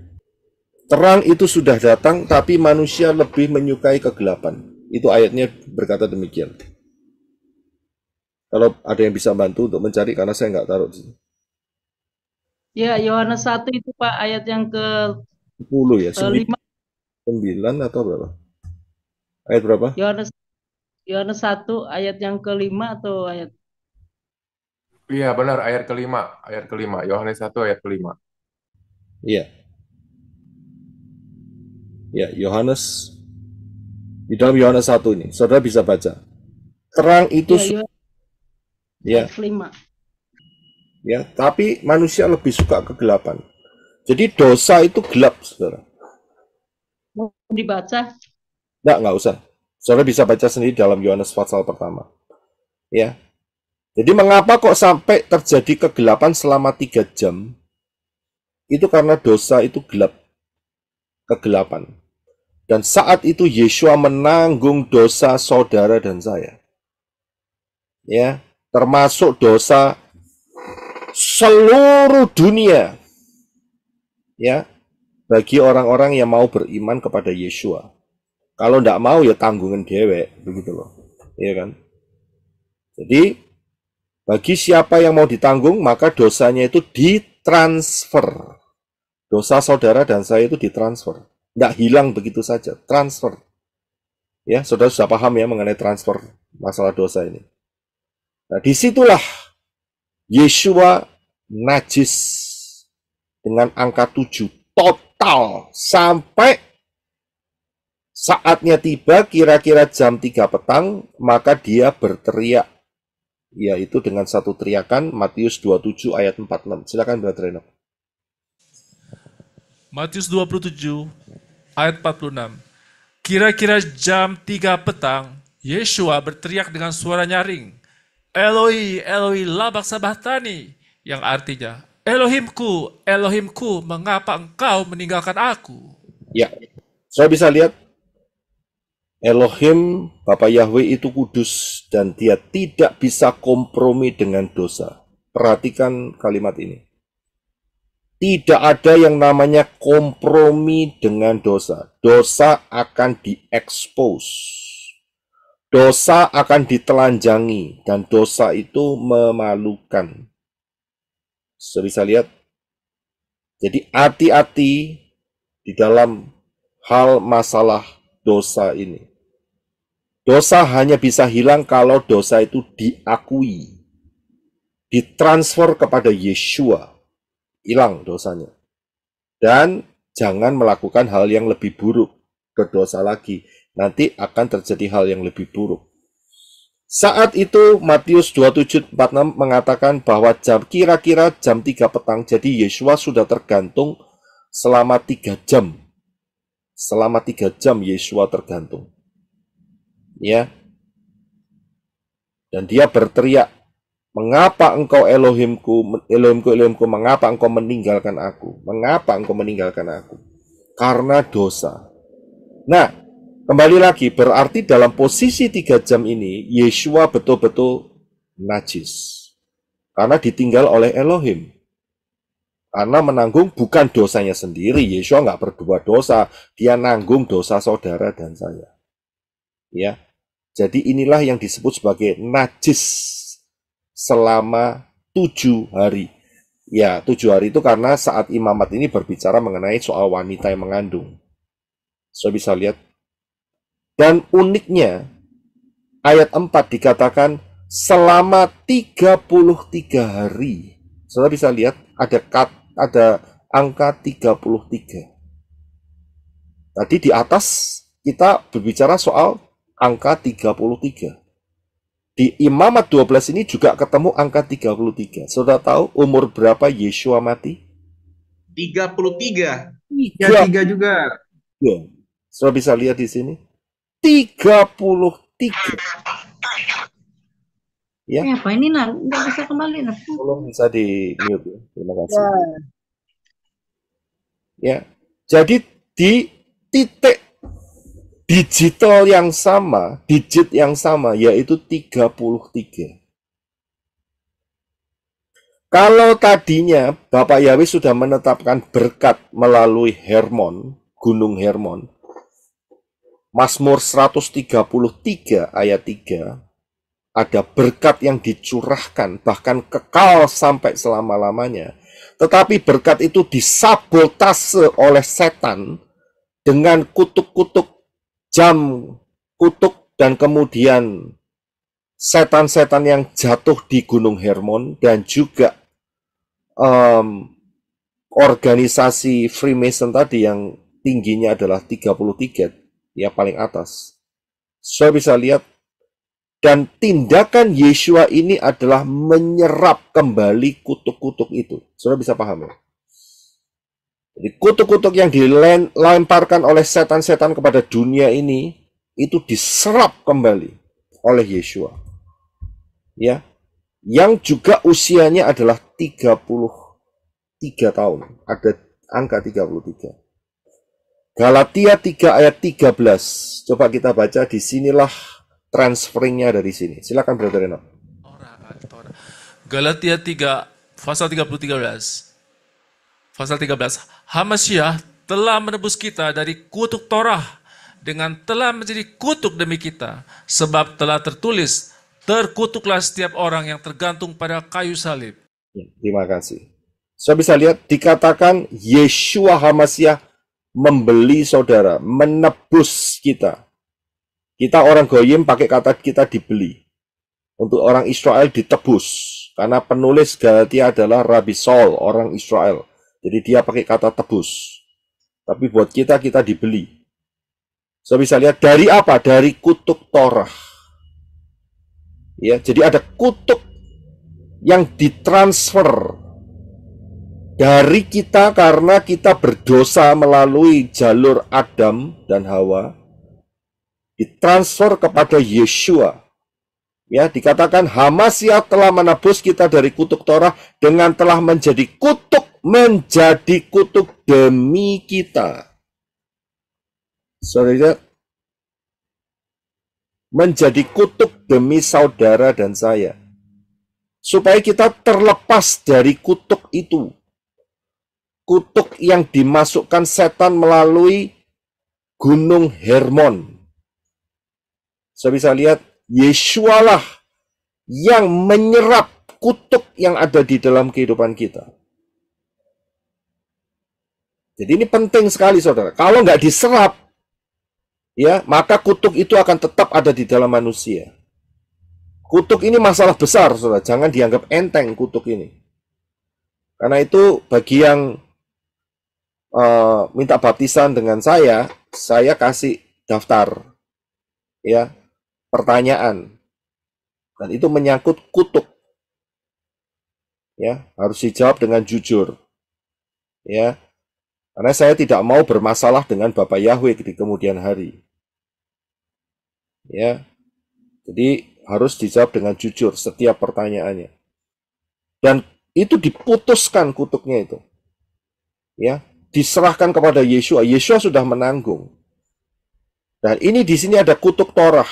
Terang itu sudah datang, tapi manusia lebih menyukai kegelapan. Itu ayatnya berkata demikian. Kalau ada yang bisa bantu untuk mencari, karena saya nggak taruh di sini. Ya, Yohanes 1 itu Pak, ayat yang ke 10 ya, 5. 9 atau berapa? Ayat berapa? Yohanes 1 ayat yang ke-5 atau ayat? Iya benar, ayat kelima. Ayat kelima. Yohanes 1 ayat kelima. Iya. Ya, Yohanes. Di dalam Yohanes 1 ini, saudara bisa baca. Terang itu ya, kelima. Ya, tapi manusia lebih suka kegelapan. Jadi dosa itu gelap, saudara. Mau dibaca? Nggak usah. Saudara bisa baca sendiri dalam Yohanes pasal pertama. Ya. Jadi mengapa kok sampai terjadi kegelapan selama 3 jam? Itu karena dosa itu gelap. Kegelapan. Dan saat itu Yeshua menanggung dosa saudara dan saya. Ya, termasuk dosa seluruh dunia. Ya, bagi orang-orang yang mau beriman kepada Yeshua. Kalau tidak mau ya tanggungan dewek, begitu loh. Iya kan? Jadi bagi siapa yang mau ditanggung, maka dosanya itu ditransfer. Dosa saudara dan saya itu ditransfer. Tidak hilang begitu saja, transfer. Ya, saudara sudah paham ya mengenai transfer masalah dosa ini. Nah, disitulah Yeshua najis dengan angka 7 total sampai saatnya tiba kira-kira jam 3 petang, maka dia berteriak, yaitu dengan satu teriakan, Matius 27 ayat 46. Silakan Brother Enoch. Matius 27 ayat 46. Kira-kira jam 3 petang, Yeshua berteriak dengan suara nyaring, Eloi, Eloi, lama sabachthani, yang artinya, Elohimku, Elohimku, mengapa engkau meninggalkan aku? Ya, saya bisa lihat Elohim, Bapa Yahweh itu kudus dan dia tidak bisa kompromi dengan dosa. Perhatikan kalimat ini. Tidak ada yang namanya kompromi dengan dosa. Dosa akan diekspos. Dosa akan ditelanjangi. Dan dosa itu memalukan. Sudah bisa lihat? Jadi hati-hati di dalam hal masalah dosa ini. Dosa hanya bisa hilang kalau dosa itu diakui. Ditransfer kepada Yeshua. Hilang dosanya. Dan jangan melakukan hal yang lebih buruk. Berdosa lagi. Nanti akan terjadi hal yang lebih buruk. Saat itu Matius 27:46 mengatakan bahwa kira-kira jam 3 petang. Jadi Yeshua sudah tergantung selama 3 jam. Selama 3 jam Yeshua tergantung. Ya. Dan dia berteriak, "Mengapa engkau Elohimku, Elohimku, Elohimku, mengapa engkau meninggalkan aku? Mengapa engkau meninggalkan aku?" Karena dosa. Nah, kembali lagi, berarti dalam posisi 3 jam ini, Yeshua betul-betul najis. Karena ditinggal oleh Elohim. Karena menanggung bukan dosanya sendiri. Yeshua nggak berbuat dosa. Dia nanggung dosa saudara dan saya. Ya, jadi inilah yang disebut sebagai najis selama 7 hari. Ya, 7 hari itu karena saat imamat ini berbicara mengenai soal wanita yang mengandung. Saya bisa lihat. Dan uniknya, ayat 4 dikatakan selama 33 hari. Saudara bisa lihat ada angka 33. Tadi di atas kita berbicara soal angka 33. Di Imamat 12 ini juga ketemu angka 33. Saudara tahu umur berapa Yeshua mati? 33. 3 juga. Ya. Saudara bisa lihat di sini. 33. Ya. Apa ini nggak bisa kembali nak? Tolong bisa di mute ya. Terima kasih. Ya. Jadi di titik digital yang sama, digit yang sama, yaitu 33. Kalau tadinya Bapak Yahweh sudah menetapkan berkat melalui Hermon, Gunung Hermon, Mazmur 133 ayat 3, ada berkat yang dicurahkan, bahkan kekal sampai selama-lamanya. Tetapi berkat itu disabotase oleh setan dengan kutuk-kutuk jam, kutuk, dan kemudian setan-setan yang jatuh di Gunung Hermon, dan juga organisasi Freemason tadi yang tingginya adalah 33, ya paling atas. Saya bisa lihat, dan tindakan Yeshua ini adalah menyerap kembali kutuk-kutuk itu. Saudara bisa paham ya? Jadi kutuk-kutuk yang dilemparkan oleh setan-setan kepada dunia ini, itu diserap kembali oleh Yeshua. Ya, yang juga usianya adalah 33 tahun. Ada angka 33. Galatia 3 ayat 13. Coba kita baca, disinilah transferingnya dari sini. Silakan Brother Reno. Galatia 3, pasal 13. Pasal 13. Hamasyah telah menebus kita dari kutuk Torah dengan telah menjadi kutuk demi kita. Sebab telah tertulis, terkutuklah setiap orang yang tergantung pada kayu salib. Ya, terima kasih. Saya bisa lihat dikatakan Yeshua Hamasyah membeli saudara, menebus kita. Kita orang Goyim pakai kata kita dibeli. Untuk orang Israel ditebus. Karena penulis Galatia adalah Rabbi Saul, orang Israel. Jadi dia pakai kata tebus. Tapi buat kita dibeli. Saya bisa lihat dari apa? Dari kutuk Torah. Ya, jadi ada kutuk yang ditransfer dari kita karena kita berdosa melalui jalur Adam dan Hawa. Ditransfer kepada Yeshua. Ya, dikatakan Hamasyah telah menebus kita dari kutuk Torah dengan telah menjadi kutuk demi kita. Saudara, menjadi kutuk demi saudara dan saya. supaya kita terlepas dari kutuk itu. Kutuk yang dimasukkan setan melalui Gunung Hermon. Saya bisa lihat, Yeshua lah yang menyerap kutuk yang ada di dalam kehidupan kita. Jadi ini penting sekali, saudara. Kalau nggak diserap, ya, maka kutuk itu akan tetap ada di dalam manusia. Kutuk ini masalah besar, saudara. Jangan dianggap enteng kutuk ini. Karena itu bagi yang minta baptisan dengan saya kasih daftar, ya, pertanyaan. Dan itu menyangkut kutuk. Ya, harus dijawab dengan jujur. Ya. Karena saya tidak mau bermasalah dengan Bapak Yahweh di kemudian hari. Ya. Jadi harus dijawab dengan jujur setiap pertanyaannya. Dan itu diputuskan kutuknya itu. Ya, diserahkan kepada Yeshua. Yeshua sudah menanggung. Dan ini di sini ada kutuk Torah.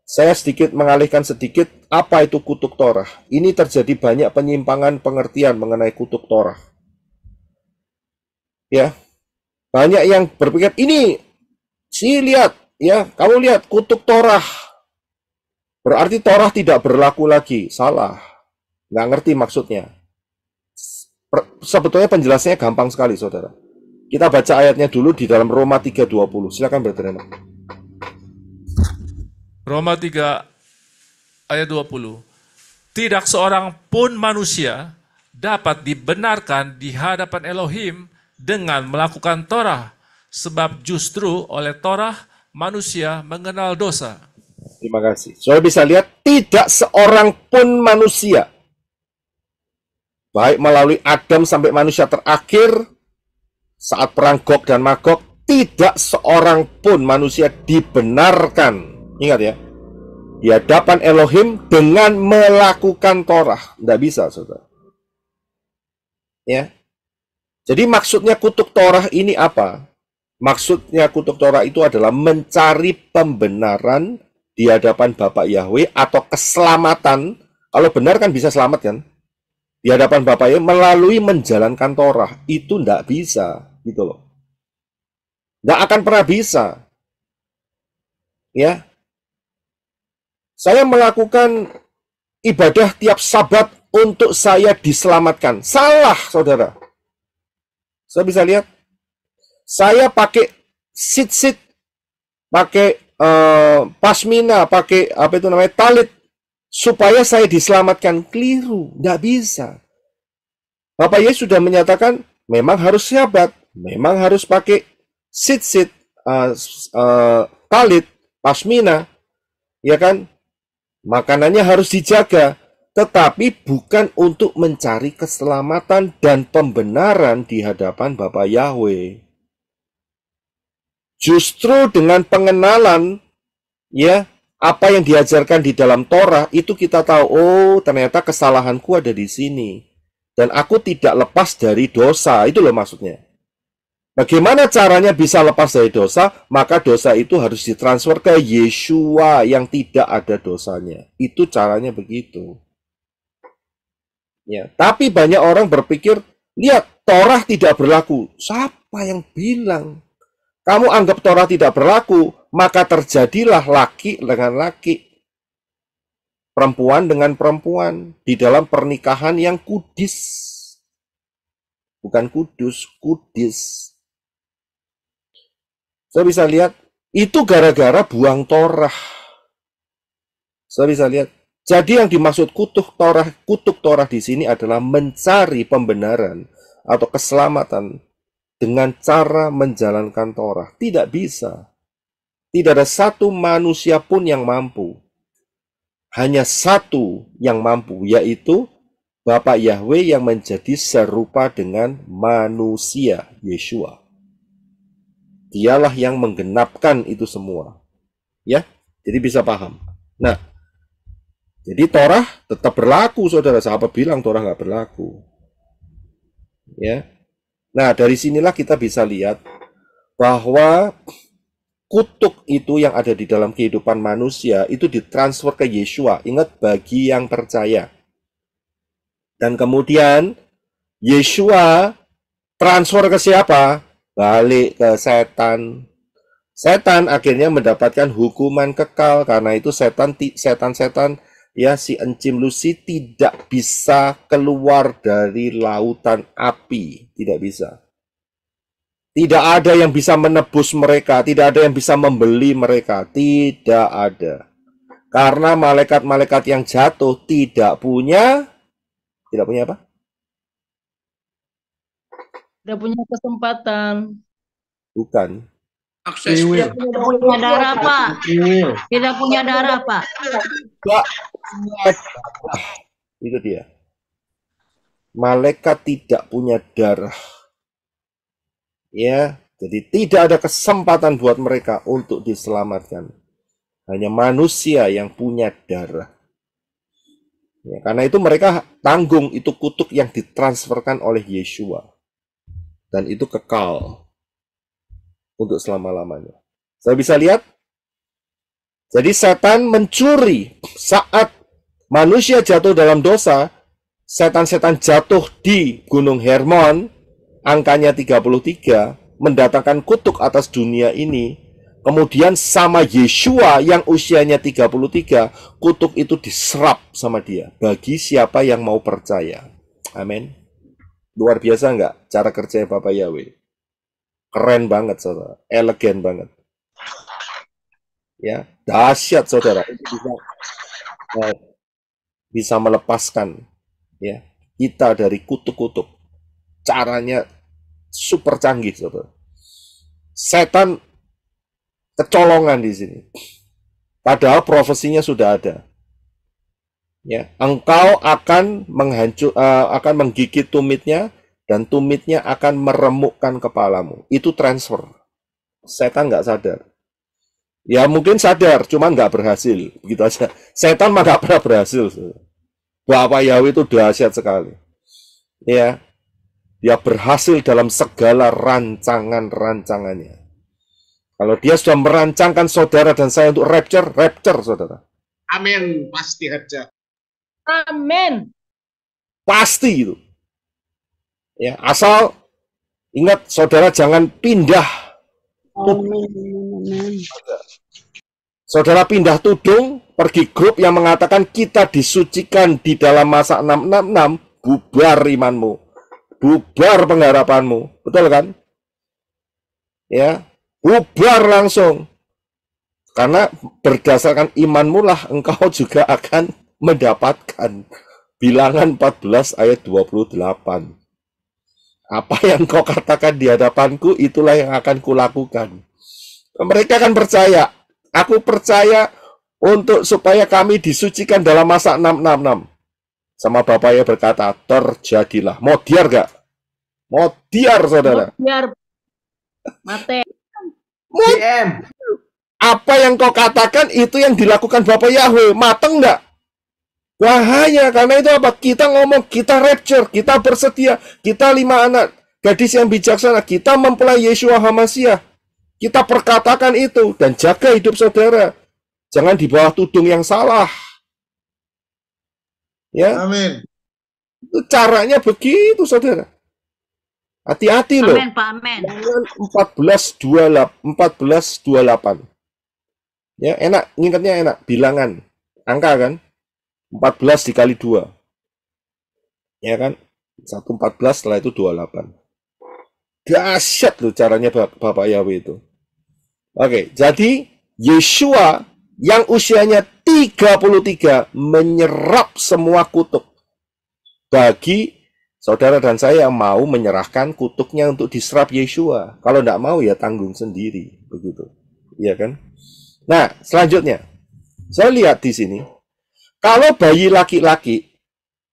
Saya sedikit mengalihkan sedikit apa itu kutuk Torah. Ini terjadi banyak penyimpangan pengertian mengenai kutuk Torah. Ya, banyak yang berpikir ini lihat, ya, kamu lihat kutuk Torah. Berarti Torah tidak berlaku lagi. Salah. Nggak ngerti maksudnya. Sebetulnya penjelasannya gampang sekali, saudara. Kita baca ayatnya dulu di dalam Roma 3:20. Silakan berterima. Roma 3 ayat 20. Tidak seorang pun manusia dapat dibenarkan di hadapan Elohim dengan melakukan Torah, sebab justru oleh Torah manusia mengenal dosa. Terima kasih. Saudara bisa lihat, tidak seorang pun manusia, baik melalui Adam sampai manusia terakhir, saat perang Gog dan Magog, tidak seorang pun manusia dibenarkan, ingat ya, di hadapan Elohim dengan melakukan Torah. Tidak bisa, saudara. Ya. Jadi maksudnya kutuk Torah ini apa? Maksudnya kutuk Torah itu adalah mencari pembenaran di hadapan Bapak Yahweh atau keselamatan. Kalau benar kan bisa selamat kan? Di hadapan Bapak Yahweh melalui menjalankan Torah. Itu tidak bisa, gitu loh. Tidak akan pernah bisa. Ya. Saya melakukan ibadah tiap Sabat untuk saya diselamatkan. Salah, saudara. Saya bisa lihat, saya pakai sit-sit, pakai pasmina, pakai apa itu namanya talit, supaya saya diselamatkan. Keliru, tidak bisa. Bapak Yesus sudah menyatakan, memang harus Sabat, memang harus pakai sit-sit, talit, pasmina, ya kan? Makanannya harus dijaga. Tetapi bukan untuk mencari keselamatan dan pembenaran di hadapan Bapa Yahweh. Justru dengan pengenalan, ya, apa yang diajarkan di dalam Torah, itu kita tahu, oh ternyata kesalahanku ada di sini. Dan aku tidak lepas dari dosa, itu loh maksudnya. Bagaimana caranya bisa lepas dari dosa? Maka dosa itu harus ditransfer ke Yeshua yang tidak ada dosanya. Itu caranya begitu. Ya, tapi banyak orang berpikir, lihat, Torah tidak berlaku. Siapa yang bilang? Kamu anggap Torah tidak berlaku, maka terjadilah laki dengan laki, perempuan dengan perempuan, di dalam pernikahan yang kudis. Bukan kudus, kudis. Saya bisa lihat, itu gara-gara buang Torah. Saya bisa lihat. Jadi yang dimaksud kutuk Torah di sini adalah mencari pembenaran atau keselamatan dengan cara menjalankan Torah. Tidak bisa. Tidak ada satu manusia pun yang mampu. Hanya satu yang mampu, yaitu Bapak Yahweh yang menjadi serupa dengan manusia, Yeshua. Dialah yang menggenapkan itu semua. Ya, jadi bisa paham. Nah, jadi Torah tetap berlaku, saudara. Siapa bilang Torah nggak berlaku? Ya. Nah, dari sinilah kita bisa lihat bahwa kutuk itu yang ada di dalam kehidupan manusia itu ditransfer ke Yeshua. Ingat, bagi yang percaya. Dan kemudian Yeshua transfer ke siapa? Balik ke setan. Setan akhirnya mendapatkan hukuman kekal karena itu setan-setan ya si encim Lucy tidak bisa keluar dari lautan api, tidak bisa. Tidak ada yang bisa menebus mereka, tidak ada yang bisa membeli mereka, tidak ada. Karena malaikat-malaikat yang jatuh tidak punya apa? Tidak punya kesempatan. Bukan. Akses. Tidak punya darah, Pak. Tidak punya darah, Pak. Itu dia. Malaikat tidak punya darah. Ya, jadi tidak ada kesempatan buat mereka untuk diselamatkan. Hanya manusia yang punya darah. Ya, karena itu mereka tanggung itu kutuk yang ditransferkan oleh Yeshua. Dan itu kekal untuk selama-lamanya. Saya bisa lihat? Jadi setan mencuri saat manusia jatuh dalam dosa, setan-setan jatuh di Gunung Hermon, angkanya 33, mendatangkan kutuk atas dunia ini. Kemudian sama Yeshua yang usianya 33, kutuk itu diserap sama dia. Bagi siapa yang mau percaya. Amin. Luar biasa nggak cara kerja Bapak Yahweh? Keren banget, saudara. Elegan banget. Ya, dahsyat, saudara. Bisa melepaskan ya kita dari kutuk-kutuk. Caranya super canggih, saudara. Setan kecolongan di sini. Padahal profesinya sudah ada. Ya, engkau akan akan menggigit tumitnya dan tumitnya akan meremukkan kepalamu. Itu transfer. Setan nggak sadar. Ya mungkin sadar, cuman nggak berhasil. Begitu aja. Setan mah nggak pernah berhasil. Bapak Yahweh itu dahsyat sekali. Ya, dia berhasil dalam segala rancangan-rancangannya. Kalau dia sudah merancangkan saudara dan saya untuk rapture saudara. Amin, pasti aja. Amin. Pasti itu. Ya, asal ingat saudara jangan pindah. Saudara pindah tudung, pergi grup yang mengatakan kita disucikan di dalam masa 666, bubar imanmu. Bubar pengharapanmu. Betul kan? Ya, bubar langsung. Karena berdasarkan imanmu lah engkau juga akan mendapatkan. Bilangan 14 ayat 28. Apa yang kau katakan di hadapanku, itulah yang akan kulakukan. Mereka akan percaya. Aku percaya untuk supaya kami disucikan dalam masa 666. Sama bapaknya berkata, terjadilah. Mau diar gak? Mau diar, saudara. Biar mate. Apa yang kau katakan, itu yang dilakukan Bapak Yahweh. Mateng gak? Bahaya, karena itu apa? Kita ngomong, kita rapture, kita bersedia, kita 5 anak, gadis yang bijaksana, kita mempelai Yeshua HaMasyiah. Kita perkatakan itu, dan jaga hidup saudara. Jangan di bawah tudung yang salah. Ya. Amin. Itu caranya begitu, saudara. Hati-hati loh. Amin, Pak, amin. 14:28. Ya, enak, ngingetnya enak, bilangan. Angka kan? 14 dikali 2. Ya kan? 1:14 setelah itu 28. Dahsyat loh caranya Bapak Yahweh itu. Oke, jadi Yeshua yang usianya 33 menyerap semua kutuk. Bagi saudara dan saya yang mau menyerahkan kutuknya untuk diserap Yeshua. Kalau tidak mau ya tanggung sendiri. Begitu. Iya kan? Nah, selanjutnya. Saya lihat di sini. Kalau bayi laki-laki,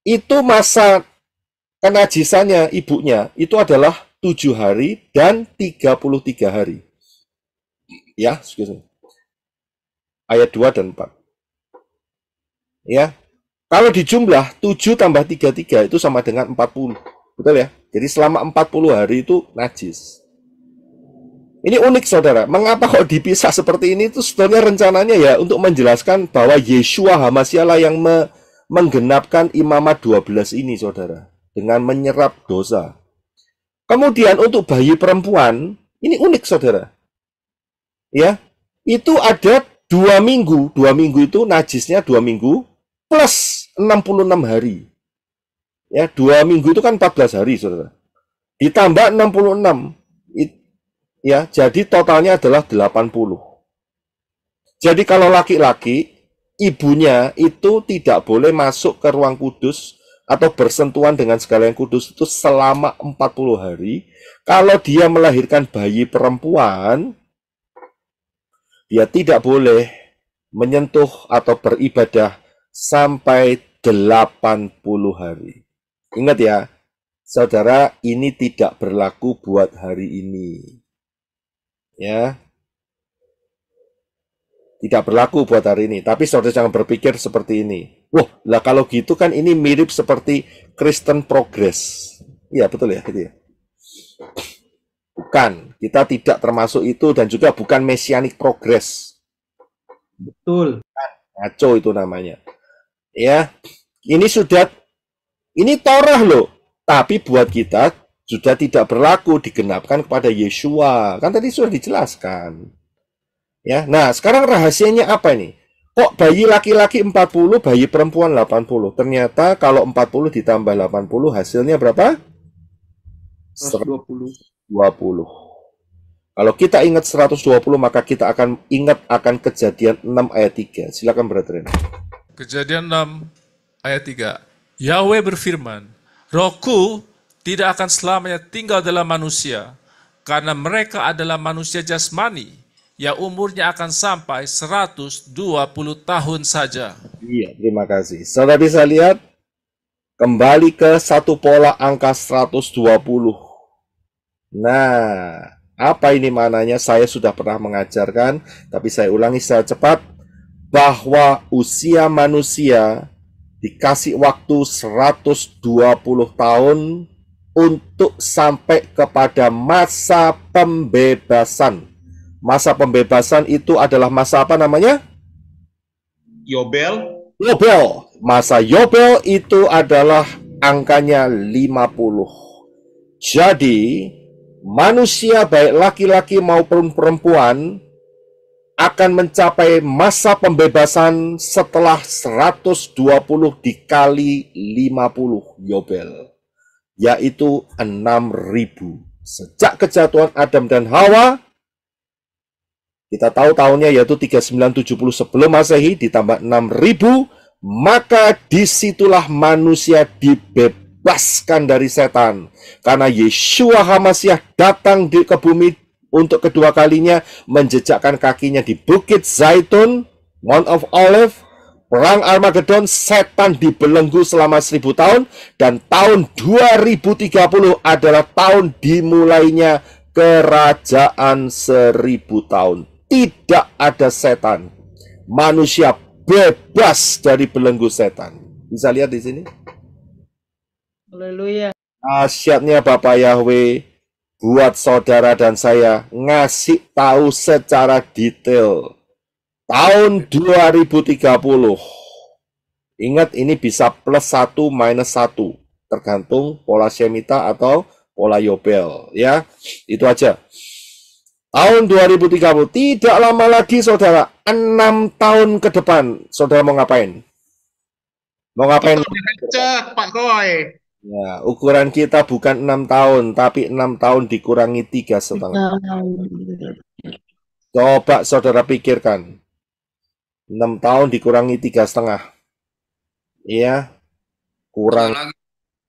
itu masa kenajisannya ibunya, itu adalah 7 hari dan 33 hari. Ya, excuse me. Ayat 2 dan 4. Ya, kalau dijumlah 7 tambah 33 itu sama dengan 40. Betul ya? Jadi selama 40 hari itu najis. Ini unik saudara, mengapa kok dipisah seperti ini? Itu sebenarnya rencananya ya untuk menjelaskan bahwa Yeshua HaMasyiah lah yang menggenapkan imamat 12 ini, saudara, dengan menyerap dosa. Kemudian untuk bayi perempuan, ini unik, saudara. Ya, itu ada 2 minggu. 2 minggu itu najisnya 2 minggu plus 66 hari. Ya, 2 minggu itu kan 14 hari, saudara. Ditambah 66. Ya, jadi totalnya adalah 80. Jadi kalau laki-laki, ibunya itu tidak boleh masuk ke ruang kudus atau bersentuhan dengan segala yang kudus itu selama 40 hari. Kalau dia melahirkan bayi perempuan, dia tidak boleh menyentuh atau beribadah sampai 80 hari. Ingat ya, saudara, ini tidak berlaku buat hari ini. Ya. Tidak berlaku buat hari ini. Tapi saudara jangan berpikir seperti ini. Wah, lah kalau gitu kan ini mirip seperti Kristen Progress. Iya, betul ya, gitu ya. Bukan, kita tidak termasuk itu dan juga bukan Messianic Progress. Betul. Ngaco itu namanya. Ya, ini Torah loh. Tapi buat kita sudah tidak berlaku, digenapkan kepada Yeshua. Kan tadi sudah dijelaskan. Ya, nah sekarang rahasianya apa ini? Kok bayi laki-laki 40, bayi perempuan 80? Ternyata kalau 40 ditambah 80 hasilnya berapa? 120. 20. Kalau kita ingat 120 maka kita akan ingat akan Kejadian 6 ayat 3. Silakan brethren. Kejadian 6 ayat 3. Yahweh berfirman, Rohku tidak akan selamanya tinggal dalam manusia, karena mereka adalah manusia jasmani, yang umurnya akan sampai 120 tahun saja. Iya, terima kasih. Saudara bisa lihat, kembali ke satu pola angka 120. Nah, apa ini maknanya? Saya sudah pernah mengajarkan, tapi saya ulangi secara cepat, bahwa usia manusia dikasih waktu 120 tahun untuk sampai kepada masa pembebasan. Masa pembebasan itu adalah masa apa namanya? Yobel. Yobel. Masa Yobel itu adalah angkanya 50. Jadi, manusia baik laki-laki maupun perempuan akan mencapai masa pembebasan setelah 120 dikali 50 Yobel, yaitu 6.000. Sejak kejatuhan Adam dan Hawa, kita tahu tahunnya yaitu 3970 sebelum Masehi ditambah 6.000, maka disitulah manusia dibebaskan dari setan. Karena Yeshua HaMasiah datang ke bumi untuk kedua kalinya, menjejakkan kakinya di Bukit Zaitun, Mount of Olive, Perang Armageddon, setan dibelenggu selama 1000 tahun, dan tahun 2030 adalah tahun dimulainya kerajaan 1000 tahun. Tidak ada setan. Manusia bebas dari belenggu setan. Bisa lihat di sini. Haleluya. Asyatnya Bapak Yahweh buat saudara dan saya ngasih tahu secara detail. Tahun 2030. Ingat ini bisa plus 1 minus 1. Tergantung pola Shemitah atau pola Yobel. Ya, itu aja. Tahun 2030, tidak lama lagi saudara, 6 tahun ke depan, saudara mau ngapain? Mau ngapain? Cek, Pak Koy. Ya, ukuran kita bukan 6 tahun, tapi 6 tahun dikurangi 3,5. Coba saudara pikirkan, 6 tahun dikurangi 3,5. Iya, kurang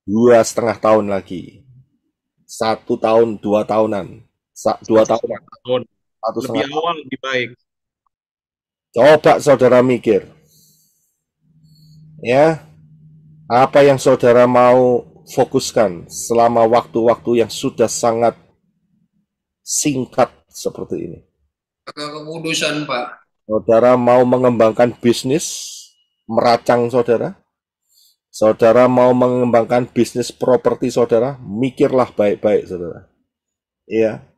2,5 tahun lagi. 1 tahun, 2 tahunan. 2 tahun. Lebih awal lebih baik. Coba saudara mikir. Ya, apa yang saudara mau fokuskan selama waktu-waktu yang sudah sangat singkat seperti ini? Kekudusan, Pak. Saudara mau mengembangkan bisnis, meracang saudara? Saudara mau mengembangkan bisnis properti saudara? Mikirlah baik-baik saudara. Iya.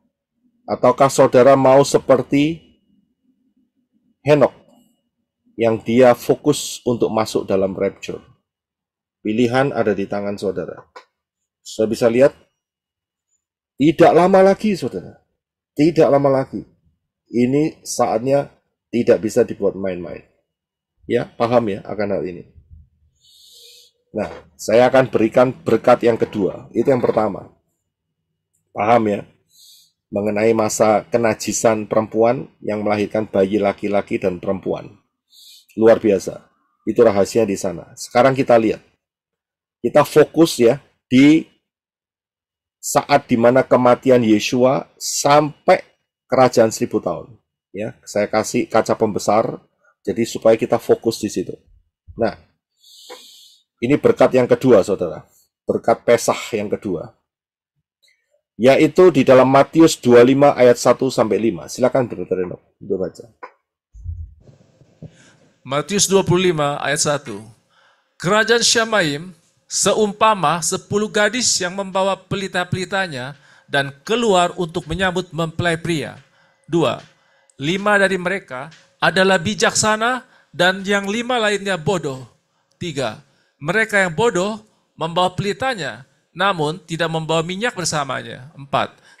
Ataukah saudara mau seperti Henok yang dia fokus untuk masuk dalam rapture? Pilihan ada di tangan saudara. Saudara bisa lihat, tidak lama lagi, saudara. Tidak lama lagi. Ini saatnya tidak bisa dibuat main-main. Ya, paham ya akan hal ini. Nah, saya akan berikan berkat yang kedua. Itu yang pertama. Paham ya? Mengenai masa kenajisan perempuan yang melahirkan bayi laki-laki dan perempuan. Luar biasa. Itu rahasia di sana. Sekarang kita lihat. Kita fokus ya di saat dimana kematian Yeshua sampai kerajaan 1000 tahun. Ya, saya kasih kaca pembesar, jadi supaya kita fokus di situ. Nah, ini berkat yang kedua, saudara. Berkat Pesah yang kedua. Yaitu di dalam Matius 25 ayat 1-5. Silakan Brother Enoch, untuk baca. Matius 25 ayat 1. Kerajaan Syamaim seumpama 10 gadis yang membawa pelita-pelitanya dan keluar untuk menyambut mempelai pria. 2. 5 dari mereka adalah bijaksana dan yang 5 lainnya bodoh. 3. Mereka yang bodoh membawa pelitanya, namun tidak membawa minyak bersamanya. 4.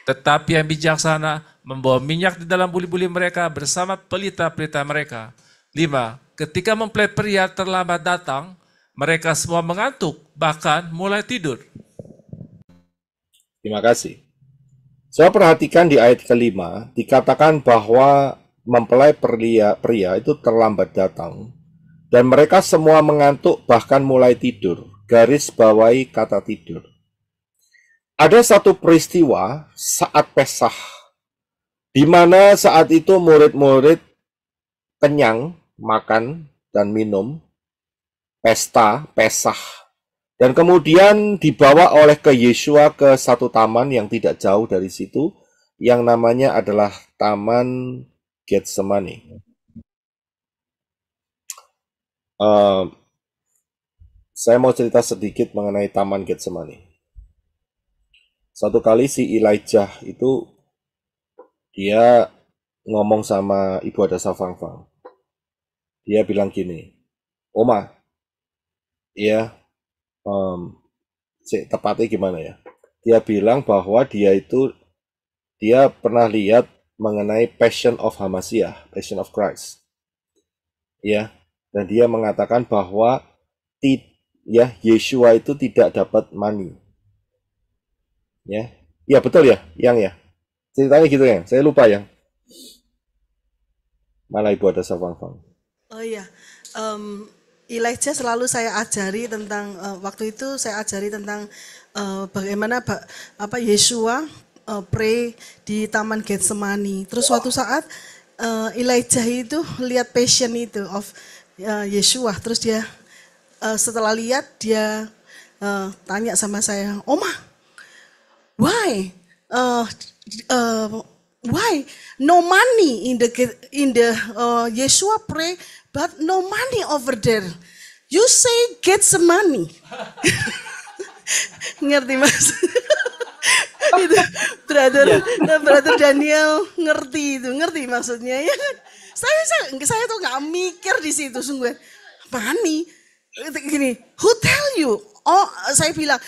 Tetapi yang bijaksana membawa minyak di dalam buli-buli mereka bersama pelita-pelita mereka. 5. Ketika mempelai pria terlambat datang, mereka semua mengantuk, bahkan mulai tidur. Terima kasih. Saya perhatikan di ayat kelima, dikatakan bahwa mempelai pria itu terlambat datang. Dan mereka semua mengantuk, bahkan mulai tidur. Garis bawahi kata tidur. Ada satu peristiwa saat Pesah, di mana saat itu murid-murid kenyang, makan dan minum, pesta, Pesah. Dan kemudian dibawa oleh ke Yeshua ke satu taman yang tidak jauh dari situ, yang namanya adalah Taman Getsemani. Saya mau cerita sedikit mengenai Taman Getsemani. Satu kali si Elijah itu, dia ngomong sama Ibu Ada Safangfang. Dia bilang gini, Oma, ya, tepatnya gimana ya? Dia bilang bahwa dia pernah lihat mengenai Passion of Hamasiah, Passion of Christ. Ya, dan dia mengatakan bahwa Yeshua itu tidak dapat mani. Ya betul ya, ya. Ceritanya gitu ya, saya lupa ya. Malah Ibu Ada Safangfang. Oh iya, Elijah selalu saya ajari tentang waktu itu saya ajari tentang bagaimana Yeshua pray di Taman Getsemani. Terus suatu saat Elijah itu lihat passion itu of Yeshua. Terus dia setelah lihat dia tanya sama saya, Oma, why no money in the Yeshua pray, but no money over there. You say get some money. Ngerti mas? Itu brother Daniel ngerti maksudnya ya kan? Saya tuh nggak mikir di situ sungguh. Money gini, who tell you? Oh, saya bilang,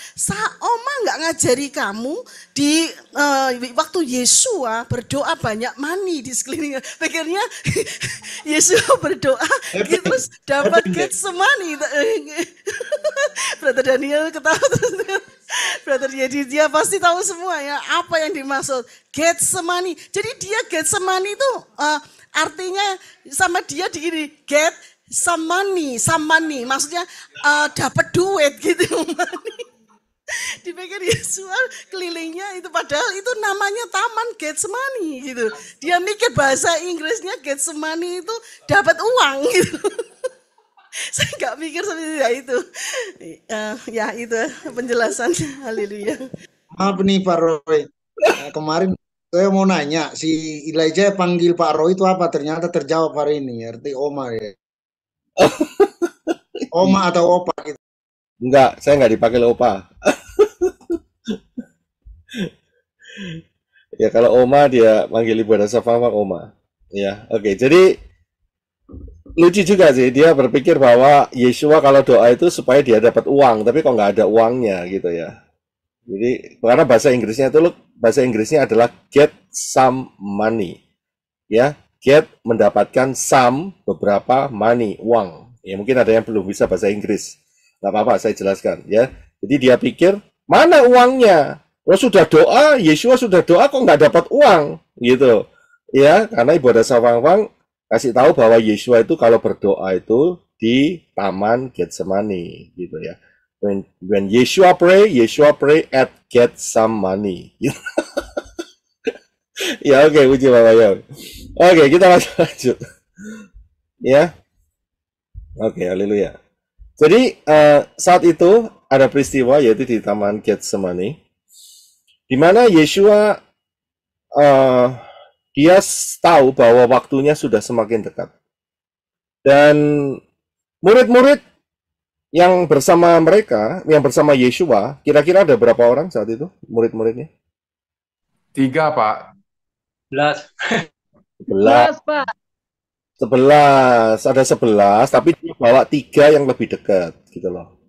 Oma nggak ngajari kamu di waktu Yeshua berdoa banyak mani di sekelilingnya. Pikirnya Yeshua berdoa, terus dapat get semani. Brother Daniel ketawa terus. Brother dia pasti tahu semua ya apa yang dimaksud get semani. Jadi dia get semani itu artinya sama dia di get some money, maksudnya dapat duit gitu. Dipikir Yesus kelilingnya itu, padahal itu namanya Taman Getsemani gitu. Dia mikir bahasa Inggrisnya Getsemani itu dapat uang gitu. Saya nggak mikir seperti itu. Ya itu penjelasan. Haleluya. Maaf nih Pak Roy. Kemarin saya mau nanya, si Elijah panggil Pak Roy itu apa? Ternyata terjawab hari ini, arti Oma ya. Oma atau opa gitu. Enggak, saya nggak dipanggil opa. Ya kalau oma dia manggil Ibu Ada Safangfang oma. Ya, oke. Jadi lucu juga sih, dia berpikir bahwa Yeshua kalau doa itu supaya dia dapat uang, tapi kok nggak ada uangnya gitu ya. Jadi karena bahasa Inggrisnya adalah get some money, ya, get mendapatkan some beberapa money, uang. Ya mungkin ada yang belum bisa bahasa Inggris, nggak apa-apa saya jelaskan ya. Jadi dia pikir mana uangnya? Oh sudah doa, Yeshua sudah doa kok nggak dapat uang gitu, ya karena ibadah Sawang-Wang kasih tahu bahwa Yeshua itu kalau berdoa itu di taman Getsemani gitu ya. When Yeshua pray at Getsemani. Ya oke, puji Bapak ya. Oke, kita lanjut. Ya. Oke, haleluya. Jadi saat itu ada peristiwa yaitu di taman Getsemani, di mana Yeshua dia tahu bahwa waktunya sudah semakin dekat. Dan murid-murid yang bersama mereka, yang bersama Yeshua, kira-kira ada berapa orang saat itu murid-muridnya? 3, Pak. 11, Pak. 11, ada 11, tapi dia bawa 3 yang lebih dekat, gitu loh.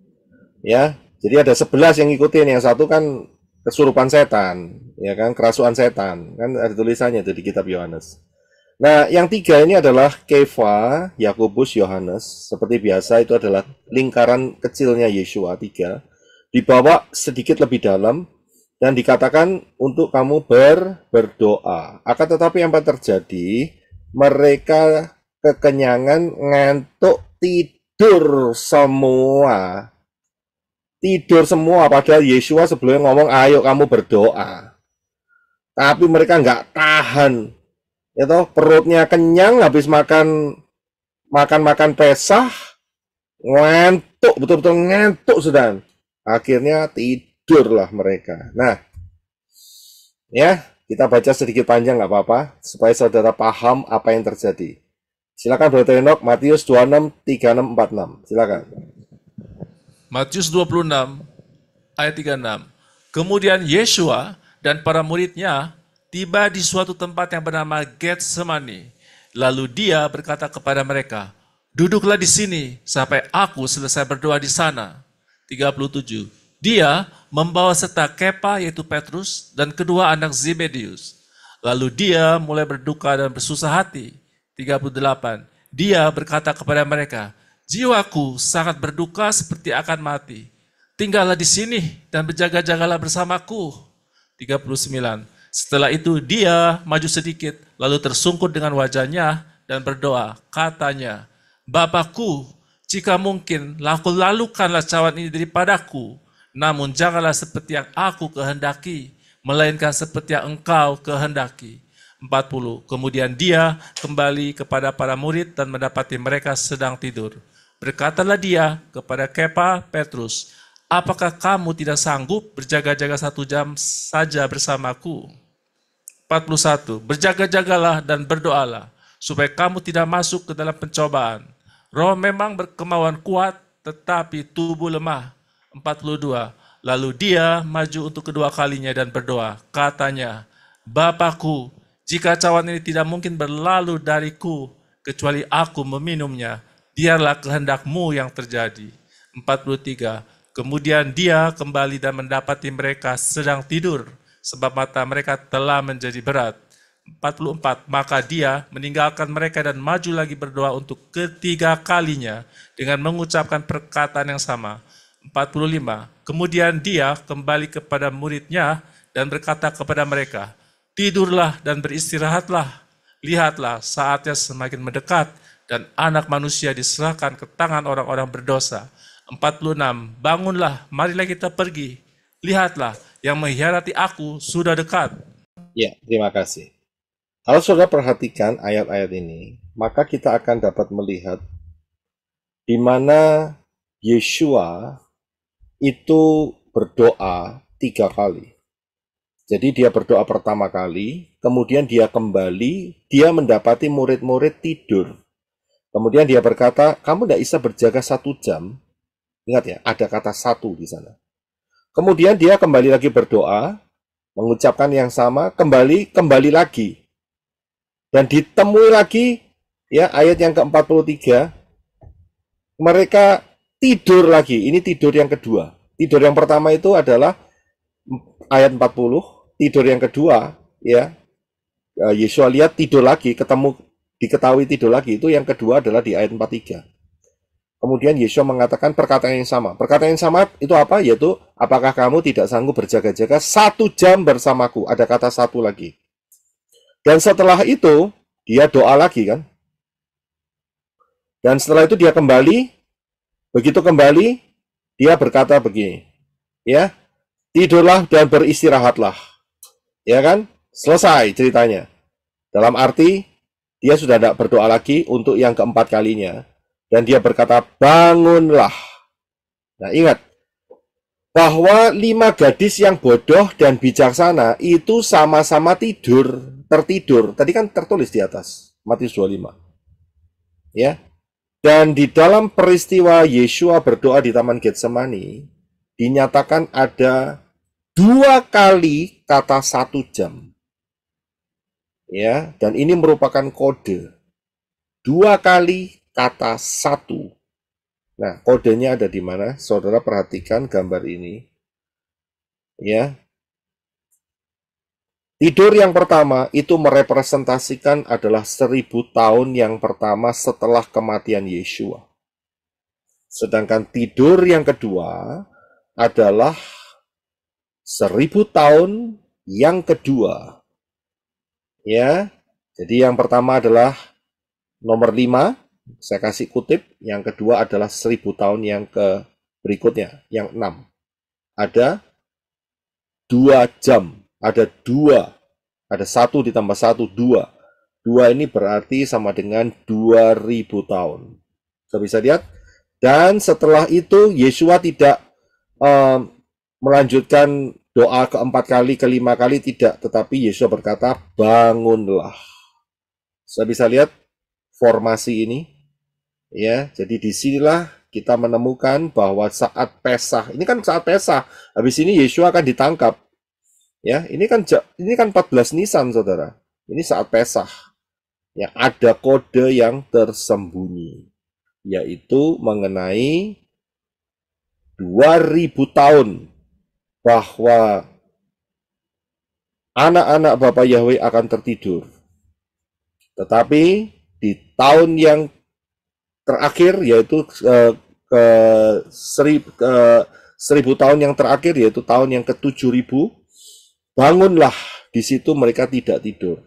Ya, jadi ada 11 yang ngikutin, yang satu kan kesurupan setan, ya kan, kerasukan setan, kan ada tulisannya itu di kitab Yohanes. Nah, yang 3 ini adalah Kefa, Yakobus, Yohanes. Seperti biasa itu adalah lingkaran kecilnya Yeshua 3. Dibawa sedikit lebih dalam dan dikatakan untuk kamu berdoa. Akan tetapi apa terjadi? Mereka kekenyangan, ngantuk, tidur semua. Tidur semua, padahal Yeshua sebelumnya ngomong, ayo kamu berdoa. Tapi mereka nggak tahan. Itu perutnya kenyang, habis makan Pesah, ngantuk, betul-betul ngantuk sudah. Akhirnya tidurlah mereka. Nah, ya, kita baca sedikit panjang nggak apa-apa, supaya saudara paham apa yang terjadi. Silakan Brother Enoch, Matius 26, 36, 46. Silakan. Matius 26 ayat 36. Kemudian Yeshua dan para muridnya tiba di suatu tempat yang bernama Getsemani. Lalu dia berkata kepada mereka, duduklah di sini sampai aku selesai berdoa di sana. 37. Dia membawa serta Kepa yaitu Petrus dan kedua anak Zebedius. Lalu dia mulai berduka dan bersusah hati. 38. Dia berkata kepada mereka, jiwaku sangat berduka seperti akan mati. Tinggallah di sini dan berjaga-jagalah bersamaku. 39. Setelah itu dia maju sedikit, lalu tersungkur dengan wajahnya dan berdoa. Katanya, Bapakku, jika mungkin, lalukanlah cawan ini daripadaku. Namun janganlah seperti yang aku kehendaki, melainkan seperti yang engkau kehendaki. 40. Kemudian dia kembali kepada para murid dan mendapati mereka sedang tidur. Berkatalah dia kepada Kepa Petrus, apakah kamu tidak sanggup berjaga-jaga 1 jam saja bersamaku? 41. Berjaga-jagalah dan berdoalah, supaya kamu tidak masuk ke dalam pencobaan. Roh memang berkemauan kuat, tetapi tubuh lemah. 42. Lalu dia maju untuk kedua kalinya dan berdoa. Katanya, Bapakku, jika cawan ini tidak mungkin berlalu dariku, kecuali aku meminumnya, biarlah kehendakmu yang terjadi. 43. Kemudian dia kembali dan mendapati mereka sedang tidur, sebab mata mereka telah menjadi berat. 44. Maka dia meninggalkan mereka dan maju lagi berdoa untuk ketiga kalinya dengan mengucapkan perkataan yang sama. 45. Kemudian dia kembali kepada muridnya dan berkata kepada mereka, tidurlah dan beristirahatlah. Lihatlah, saatnya semakin mendekat dan anak manusia diserahkan ke tangan orang-orang berdosa. 46. Bangunlah, marilah kita pergi. Lihatlah, yang mengkhianati aku sudah dekat. Ya, terima kasih. Kalau saudara perhatikan ayat-ayat ini, maka kita akan dapat melihat di mana Yeshua itu berdoa 3 kali. Jadi dia berdoa pertama kali, kemudian dia kembali, dia mendapati murid-murid tidur. Kemudian dia berkata, kamu tidak bisa berjaga 1 jam. Ingat ya, ada kata 1 di sana. Kemudian dia kembali lagi berdoa, mengucapkan yang sama, kembali lagi. Dan ditemui lagi Ya, ayat yang ke-43, mereka tidur lagi. Ini tidur yang kedua. Tidur yang pertama itu adalah ayat 40, tidur yang kedua, ya. Yesua lihat tidur lagi, diketahui tidur lagi, itu yang kedua adalah di ayat 43. Kemudian Yesua mengatakan perkataan yang sama. Perkataan yang sama itu apa? Yaitu, apakah kamu tidak sanggup berjaga-jaga 1 jam bersamaku? Ada kata satu lagi. Dan setelah itu, dia doa lagi kan? Dan setelah itu dia kembali, begitu kembali, dia berkata begini, ya, tidurlah dan beristirahatlah. Ya kan? Selesai ceritanya. Dalam arti, dia sudah tidak berdoa lagi untuk yang keempat kalinya. Dan dia berkata, bangunlah. Nah, ingat, bahwa 5 gadis yang bodoh dan bijaksana itu sama-sama tertidur. Tadi kan tertulis di atas, Matius 25. Ya. Dan di dalam peristiwa Yesua berdoa di Taman Getsemani, dinyatakan ada 2 kali kata 1 jam. Ya, dan ini merupakan kode. 2 kali kata 1. Nah, kodenya ada di mana? Saudara perhatikan gambar ini. Ya. Tidur yang pertama itu merepresentasikan adalah 1000 tahun yang pertama setelah kematian Yesua. Sedangkan tidur yang kedua adalah 1000 tahun yang kedua. Ya. Jadi yang pertama adalah nomor 5, saya kasih kutip, yang kedua adalah 1000 tahun yang berikutnya, yang 6. Ada 2 jam. Ada 2, ada 1 ditambah 1, 2. 2 ini berarti sama dengan 2000 tahun. Kita bisa lihat. Dan setelah itu, Yesua tidak melanjutkan doa keempat kali, kelima kali, tidak. Tetapi Yesua berkata, bangunlah. Saya bisa lihat formasi ini. Ya, jadi disinilah kita menemukan bahwa saat Pesah, ini kan saat Pesah. Habis ini Yesua akan ditangkap. Ya, ini kan 14 Nisan, Saudara. Ini saat Pesah. Ya, ada kode yang tersembunyi, yaitu mengenai 2000 tahun bahwa anak-anak Bapa Yahweh akan tertidur. Tetapi di tahun yang terakhir, yaitu 1000 tahun yang terakhir, yaitu tahun yang ke-7000, bangunlah. Di situ mereka tidak tidur.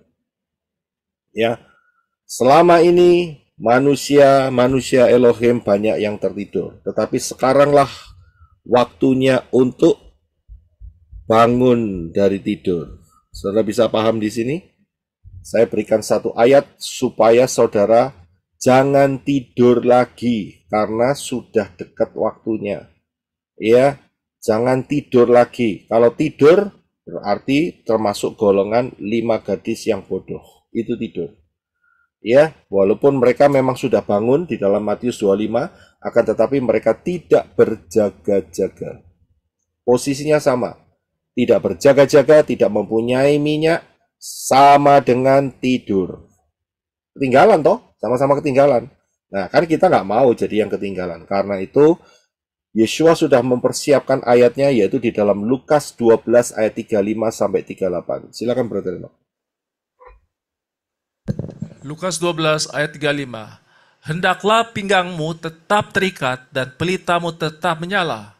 Ya, selama ini manusia Elohim banyak yang tertidur, tetapi sekaranglah waktunya untuk bangun dari tidur. Saudara bisa paham di sini? Saya berikan satu ayat supaya saudara jangan tidur lagi karena sudah dekat waktunya. Ya, jangan tidur lagi. Kalau tidur berarti termasuk golongan 5 gadis yang bodoh. Itu tidur. Ya, walaupun mereka memang sudah bangun di dalam Matius 25, akan tetapi mereka tidak berjaga-jaga. Posisinya sama. Tidak berjaga-jaga, tidak mempunyai minyak, sama dengan tidur. Ketinggalan toh? Sama-sama ketinggalan. Nah, kan kita nggak mau jadi yang ketinggalan. Karena itu, Yesua sudah mempersiapkan ayatnya, yaitu di dalam Lukas 12 ayat 35-38. Silakan Brother Enoch. Lukas 12 ayat 35. Hendaklah pinggangmu tetap terikat dan pelitamu tetap menyala.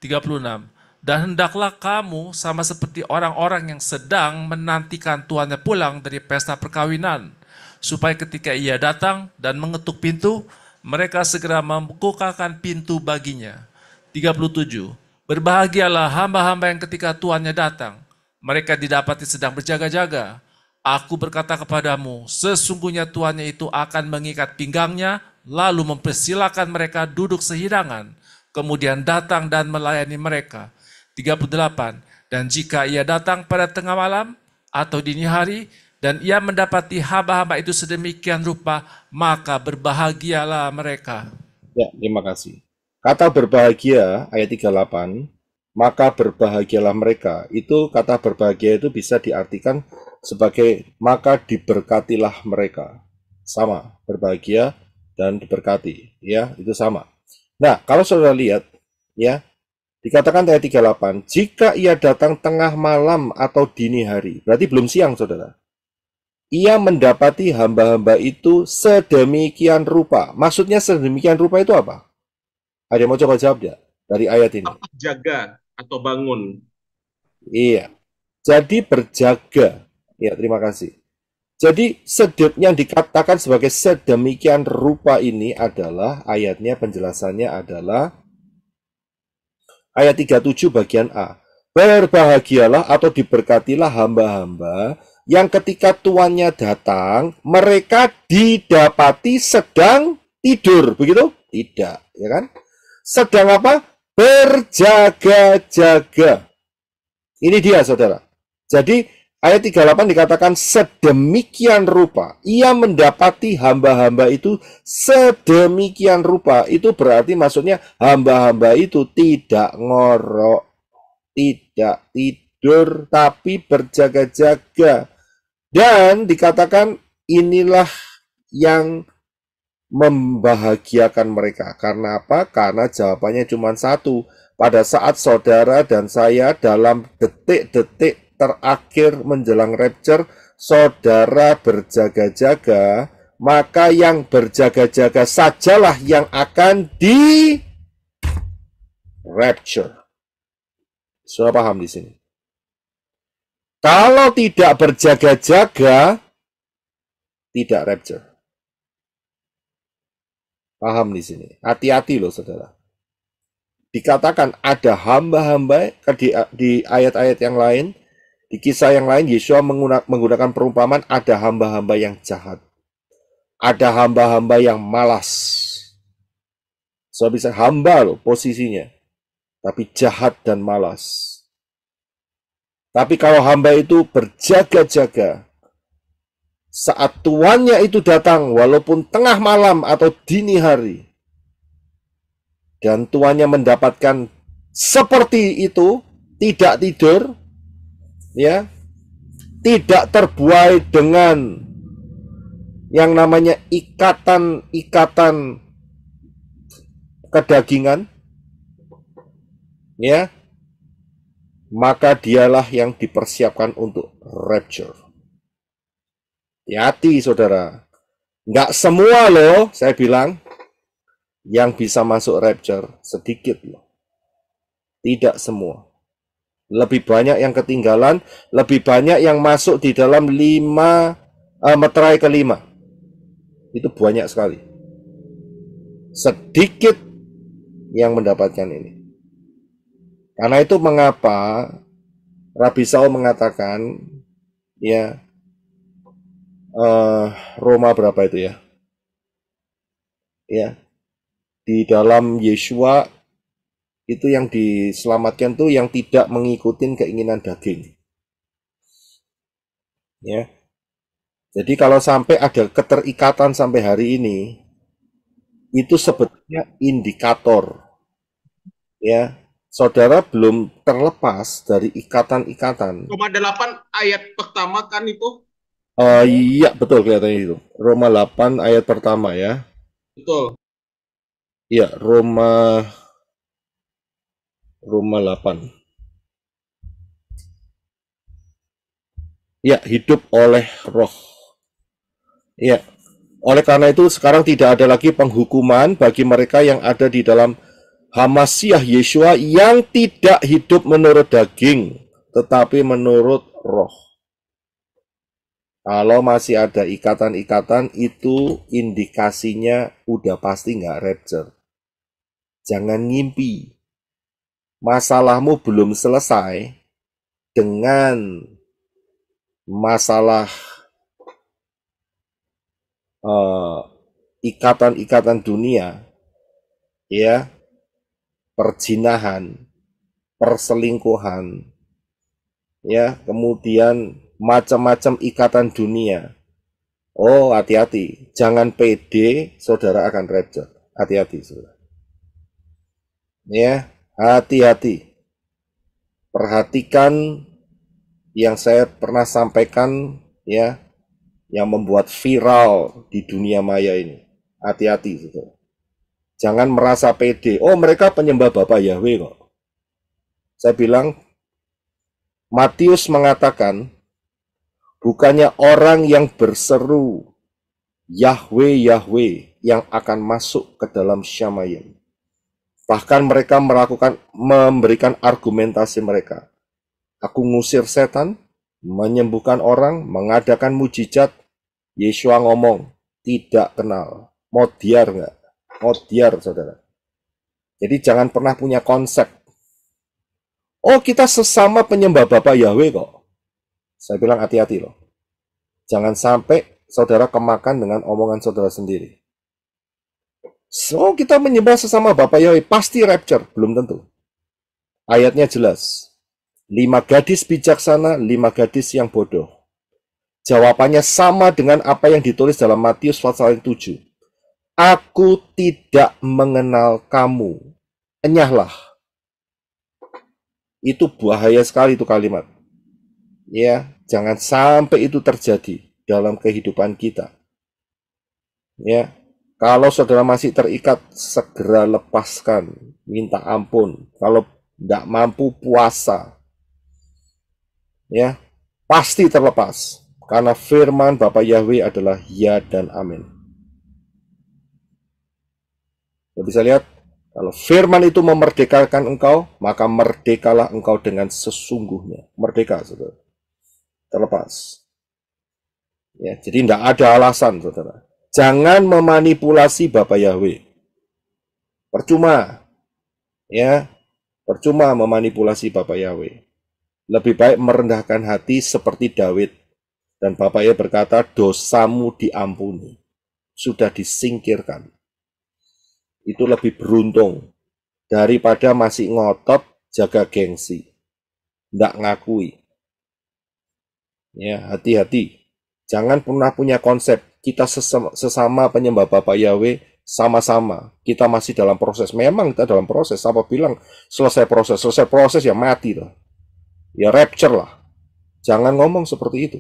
36. Dan hendaklah kamu sama seperti orang-orang yang sedang menantikan tuannya pulang dari pesta perkawinan, supaya ketika ia datang dan mengetuk pintu, mereka segera membukakan pintu baginya. 37. Berbahagialah hamba-hamba yang ketika tuannya datang, mereka didapati sedang berjaga-jaga. Aku berkata kepadamu, sesungguhnya tuannya itu akan mengikat pinggangnya, lalu mempersilakan mereka duduk sehidangan, kemudian datang dan melayani mereka. 38. Dan jika ia datang pada tengah malam atau dini hari, dan ia mendapati hamba-hamba itu sedemikian rupa, maka berbahagialah mereka. Ya, terima kasih. Kata berbahagia, ayat 38, maka berbahagialah mereka. Itu kata berbahagia itu bisa diartikan sebagai maka diberkatilah mereka. sama, berbahagia dan diberkati, ya, itu sama. Nah, kalau saudara lihat, ya, dikatakan ayat 38, jika ia datang tengah malam atau dini hari, berarti belum siang, saudara. Ia mendapati hamba-hamba itu sedemikian rupa. Maksudnya sedemikian rupa itu apa? Ada yang mau coba jawab ya dari ayat ini? Jaga atau bangun. Iya. Jadi berjaga. Ya, terima kasih. Jadi yang dikatakan sebagai sedemikian rupa ini adalah ayatnya, penjelasannya adalah ayat 37 bagian A. Berbahagialah atau diberkatilah hamba-hamba yang ketika tuannya datang, mereka didapati sedang tidur. Begitu? Tidak, ya kan? Sedang apa? Berjaga-jaga. Ini dia, saudara. Jadi, ayat 38 dikatakan sedemikian rupa. Ia mendapati hamba-hamba itu sedemikian rupa. Itu berarti maksudnya hamba-hamba itu tidak ngorok, tidak tidur, tapi berjaga-jaga. Dan dikatakan inilah yang membahagiakan mereka. Karena apa? Karena jawabannya cuma satu. Pada saat saudara dan saya dalam detik-detik terakhir menjelang rapture, saudara berjaga-jaga, maka yang berjaga-jaga sajalah yang akan di rapture. Sudah paham di sini? Kalau tidak berjaga-jaga, tidak rapture. Paham di sini? Hati-hati loh, saudara. Dikatakan ada hamba-hamba di ayat-ayat yang lain, di kisah yang lain, Yesua menggunakan perumpamaan ada hamba-hamba yang jahat. Ada hamba-hamba yang malas. So bisa hamba loh posisinya, tapi jahat dan malas. Tapi kalau hamba itu berjaga-jaga, saat tuannya itu datang, walaupun tengah malam atau dini hari, dan tuannya mendapatkan seperti itu, tidak tidur, ya, tidak terbuai dengan yang namanya ikatan-ikatan kedagingan, ya, maka dialah yang dipersiapkan untuk rapture. Hati-hati, saudara. Nggak semua loh, saya bilang, yang bisa masuk rapture. Sedikit loh. Tidak semua. Lebih banyak yang ketinggalan, lebih banyak yang masuk di dalam meterai kelima. Itu banyak sekali. Sedikit yang mendapatkan ini. Karena itu mengapa Rabi Saul mengatakan, ya, Roma berapa itu ya? Ya, di dalam Yesua itu yang diselamatkan tuh yang tidak mengikuti keinginan daging. Ya. Jadi kalau sampai ada keterikatan sampai hari ini, itu sebetulnya indikator, ya. Saudara belum terlepas dari ikatan-ikatan. Roma 8 ayat pertama kan itu? Iya, betul kelihatannya itu. Roma 8 ayat pertama ya. Betul. Iya, Roma 8. Ya, hidup oleh roh. Ya, oleh karena itu sekarang tidak ada lagi penghukuman bagi mereka yang ada di dalam Hamasiah Yesua yang tidak hidup menurut daging, tetapi menurut roh. Kalau masih ada ikatan-ikatan, itu indikasinya udah pasti nggak rapture. Jangan ngimpi. Masalahmu belum selesai dengan masalah ikatan-ikatan dunia, ya. Perzinahan, perselingkuhan, ya, kemudian macam-macam ikatan dunia. Oh, hati-hati, jangan pede, saudara akan rapture. Hati-hati, saudara. Ya, hati-hati. Perhatikan yang saya pernah sampaikan, ya, yang membuat viral di dunia maya ini. Hati-hati, saudara. Jangan merasa pede. Oh, mereka penyembah Bapa Yahweh kok. Saya bilang, Matius mengatakan, bukannya orang yang berseru Yahweh, Yahweh yang akan masuk ke dalam Syamayim. Bahkan mereka memberikan argumentasi mereka. Aku ngusir setan, menyembuhkan orang, mengadakan mujizat. Yesua ngomong, tidak kenal. Modiar nggak? Modiar, saudara. Jadi jangan pernah punya konsep. Oh, kita sesama penyembah Bapa Yahweh kok. Saya bilang hati-hati loh. Jangan sampai saudara kemakan dengan omongan saudara sendiri. So, kita menyembah sesama Bapa Yahweh, pasti rapture. Belum tentu. Ayatnya jelas. 5 gadis bijaksana, 5 gadis yang bodoh. Jawabannya sama dengan apa yang ditulis dalam Matius pasal 7. Aku tidak mengenal kamu. Enyahlah. Itu bahaya sekali itu kalimat. Ya, jangan sampai itu terjadi dalam kehidupan kita. Ya, kalau saudara masih terikat, segera lepaskan, minta ampun. Kalau tidak mampu, puasa. Ya, pasti terlepas. Karena firman Bapa Yahweh adalah ya dan amin. Anda bisa lihat, kalau firman itu memerdekakan engkau, maka merdekalah engkau dengan sesungguhnya. Merdeka, saudara. Terlepas. Ya, jadi tidak ada alasan, saudara. Jangan memanipulasi Bapa Yahweh. Percuma. Ya, percuma memanipulasi Bapa Yahweh. Lebih baik merendahkan hati seperti Daud. Dan Bapa Yahweh berkata, dosamu diampuni. Sudah disingkirkan. Itu lebih beruntung daripada masih ngotot jaga gengsi. Tidak ngakui. Ya, hati-hati. Jangan pernah punya konsep kita sesama penyembah Bapa Yahweh sama-sama. Kita masih dalam proses. Memang kita dalam proses. Apa bilang selesai proses ya mati lah. Ya rapture lah. Jangan ngomong seperti itu.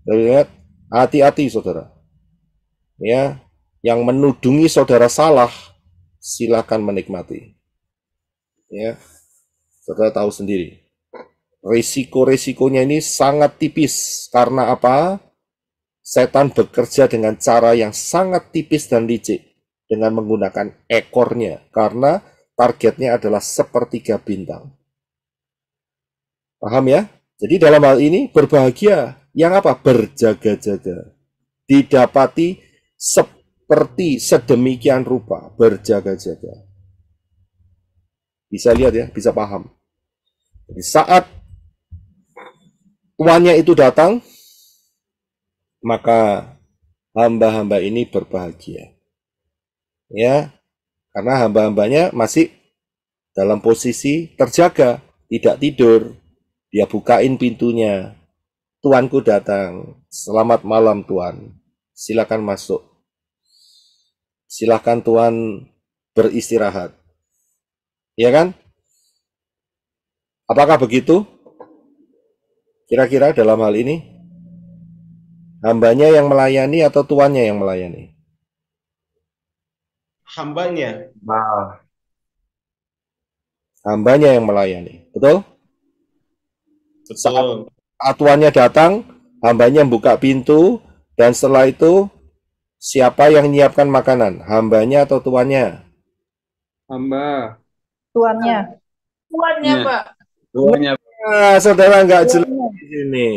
Lihat, hati-hati saudara. Ya, yang menudungi saudara salah, silakan menikmati. Ya, saudara tahu sendiri. Risiko-risikonya ini sangat tipis. Karena apa? Setan bekerja dengan cara yang sangat tipis dan licik. Dengan menggunakan ekornya. Karena targetnya adalah sepertiga bintang. Paham ya? Jadi dalam hal ini berbahagia. Yang apa? Berjaga-jaga. Didapati seperti sedemikian rupa. Berjaga-jaga. Bisa lihat ya, bisa paham. Jadi saat tuannya itu datang, maka hamba-hamba ini berbahagia. Ya, karena hamba-hambanya masih dalam posisi terjaga, tidak tidur. Dia bukain pintunya. Tuanku datang. Selamat malam Tuan. Silakan masuk. Silakan Tuan beristirahat. Ya kan? Apakah begitu? Kira-kira dalam hal ini? Hambanya yang melayani atau tuannya yang melayani? Hambanya. Nah. Hambanya yang melayani. Betul? Betul. Saat tuannya datang, hambanya membuka pintu, dan setelah itu, siapa yang menyiapkan makanan? Hambanya atau tuannya? Hamba. Tuannya. Tuannya, Ya. Pak. Tuannya. Nah, saudara nggak jelas di sini.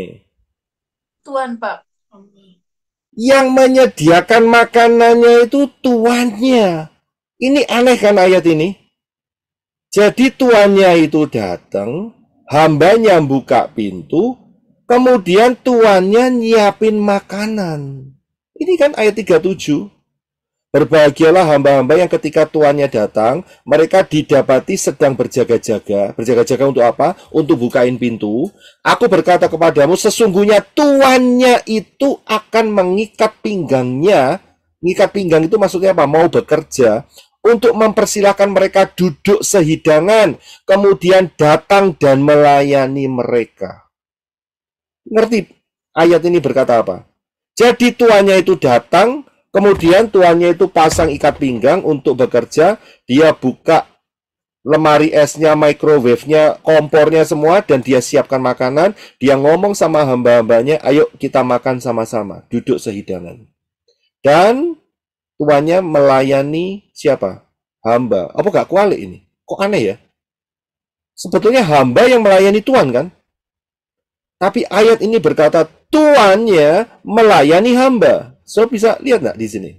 Tuan, Pak. Yang menyediakan makanannya itu tuannya. Ini aneh kan ayat ini? Jadi tuannya itu datang, hambanya buka pintu, kemudian tuannya nyiapin makanan. Ini kan ayat 37. Berbahagialah hamba-hamba yang ketika tuannya datang, mereka didapati sedang berjaga-jaga. Berjaga-jaga untuk apa? Untuk bukain pintu. Aku berkata kepadamu, sesungguhnya tuannya itu akan mengikat pinggangnya. Mengikat pinggang itu maksudnya apa? Mau bekerja. Untuk mempersilahkan mereka duduk sehidangan. Kemudian datang dan melayani mereka. Ngerti? Ayat ini berkata apa? Jadi tuannya itu datang, kemudian tuannya itu pasang ikat pinggang untuk bekerja, dia buka lemari esnya, microwave-nya, kompornya semua, dan dia siapkan makanan, dia ngomong sama hamba-hambanya, ayo kita makan sama-sama, duduk sehidangan. Dan tuannya melayani siapa? Hamba. Apa gak kualik ini? Kok aneh ya? Sebetulnya hamba yang melayani tuan kan? Tapi ayat ini berkata tuannya melayani hamba. So bisa lihat nggak di sini?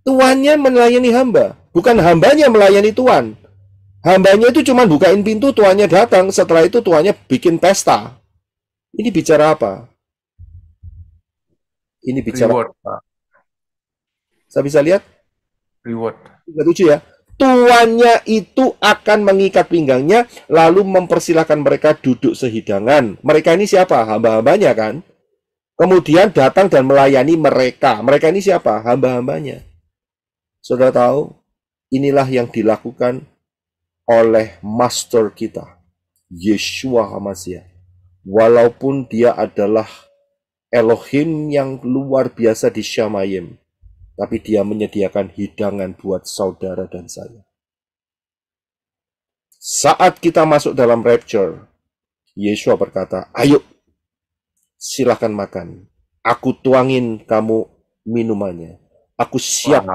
Tuannya melayani hamba, bukan hambanya melayani tuan. Hambanya itu cuma bukain pintu, tuannya datang. Setelah itu tuannya bikin pesta. Ini bicara apa? Ini bicara Reward, Pak. Saya bisa lihat? Reward. 37 ya. Tuannya itu akan mengikat pinggangnya, lalu mempersilahkan mereka duduk sehidangan. Mereka ini siapa? Hamba-hambanya kan? Kemudian datang dan melayani mereka. Mereka ini siapa? Hamba-hambanya. Saudara tahu, inilah yang dilakukan oleh master kita, Yeshua HaMashiach. Walaupun dia adalah Elohim yang luar biasa di Shamayim, tapi dia menyediakan hidangan buat saudara dan saya. Saat kita masuk dalam rapture, Yeshua berkata, ayo, silahkan makan. Aku tuangin kamu minumannya. Aku siap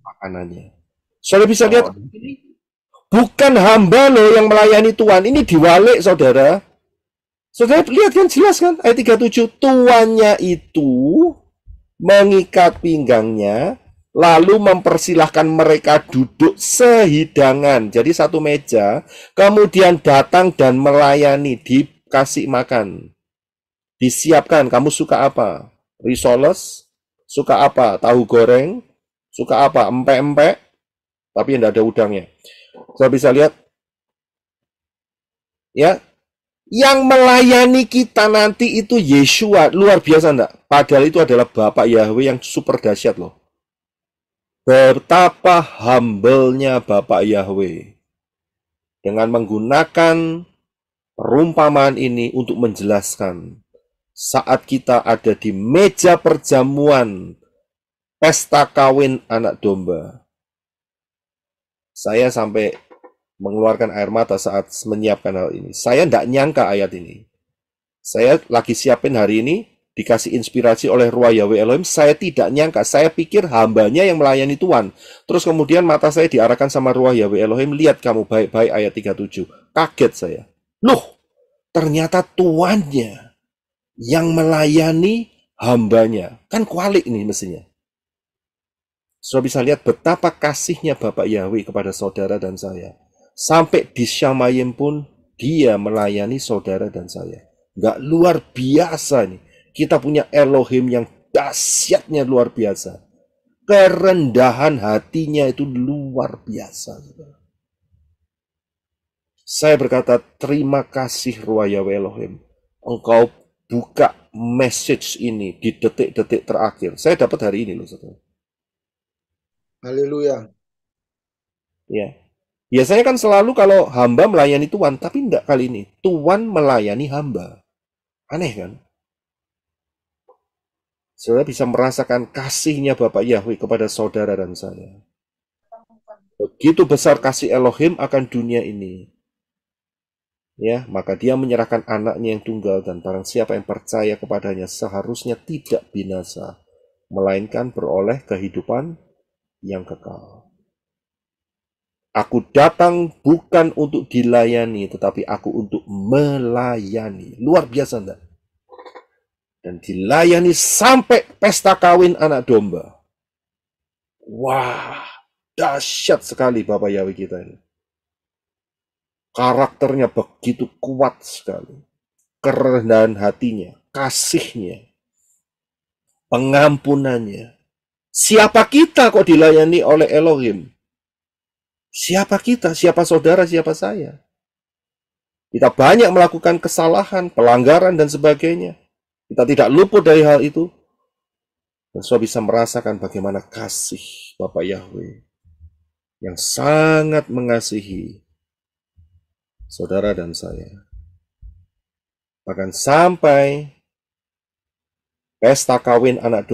makanannya. Saudara bisa lihat, bukan hamba loh yang melayani Tuhan. Ini diwalik, saudara. Saudara lihat kan, jelas kan? Ayat 37, tuannya itu mengikat pinggangnya, lalu mempersilahkan mereka duduk sehidangan. Jadi satu meja, kemudian datang dan melayani, dikasih makan. Disiapkan, kamu suka apa? Risoles? Suka apa? Tahu goreng? Suka apa? Empek-empek? Tapi tidak ada udangnya. Saya bisa lihat. Ya, yang melayani kita nanti itu Yeshua, luar biasa enggak? Padahal itu adalah Bapak Yahweh yang super dahsyat loh. Betapa humble-nya Bapak Yahweh. Dengan menggunakan perumpamaan ini untuk menjelaskan saat kita ada di meja perjamuan pesta kawin anak domba. Saya sampai mengeluarkan air mata saat menyiapkan hal ini. Saya tidak nyangka ayat ini. Saya lagi siapin hari ini, dikasih inspirasi oleh Ruah Yahweh Elohim. Saya tidak nyangka. Saya pikir hambanya yang melayani Tuhan. Terus kemudian mata saya diarahkan sama Ruah Yahweh Elohim. Lihat kamu baik-baik ayat 37. Kaget saya. Loh, ternyata tuannya yang melayani hambanya. Kan kualik ini mestinya. Saudara bisa lihat betapa kasihnya Bapak Yahweh kepada saudara dan saya. Sampai di Shamayim pun dia melayani saudara dan saya. Nggak luar biasa nih. Kita punya Elohim yang dahsyatnya luar biasa. Kerendahan hatinya itu luar biasa. Saya berkata, terima kasih Ruah Yahweh Elohim. Engkau buka message ini di detik-detik terakhir. Saya dapat hari ini loh, saudara. Haleluya. Ya. Biasanya kan selalu kalau hamba melayani Tuhan, tapi enggak kali ini. Tuhan melayani hamba. Aneh kan? Saudara bisa merasakan kasihnya Bapak Yahweh kepada saudara dan saya. Begitu besar kasih Elohim akan dunia ini. Ya, maka dia menyerahkan anaknya yang tunggal dan barang siapa yang percaya kepadanya seharusnya tidak binasa, melainkan beroleh kehidupan yang kekal. Aku datang bukan untuk dilayani, tetapi aku untuk melayani. Luar biasa enggak? Dan dilayani sampai pesta kawin anak domba. Wah, dahsyat sekali Bapak Yahweh kita ini. Karakternya begitu kuat sekali. Kerendahan hatinya, kasihnya, pengampunannya. Siapa kita kok dilayani oleh Elohim? Siapa kita? Siapa saudara? Siapa saya? Kita banyak melakukan kesalahan, pelanggaran, dan sebagainya. Kita tidak luput dari hal itu. Dan saudara bisa merasakan bagaimana kasih Bapak Yahweh yang sangat mengasihi saudara dan saya. Bahkan sampai Pesta kawin anak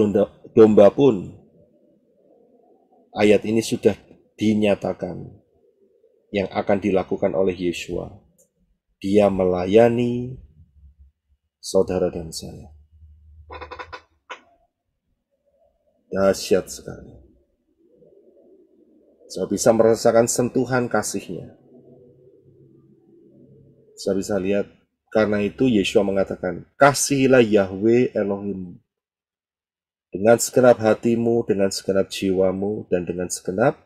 domba pun, ayat ini sudah dinyatakan yang akan dilakukan oleh Yeshua. Dia melayani saudara dan saya. Dahsyat sekali. Saya bisa merasakan sentuhan kasih-Nya. Saya bisa lihat, karena itu Yeshua mengatakan, kasihilah Yahweh Elohim dengan segenap hatimu, dengan segenap jiwamu, dan dengan segenap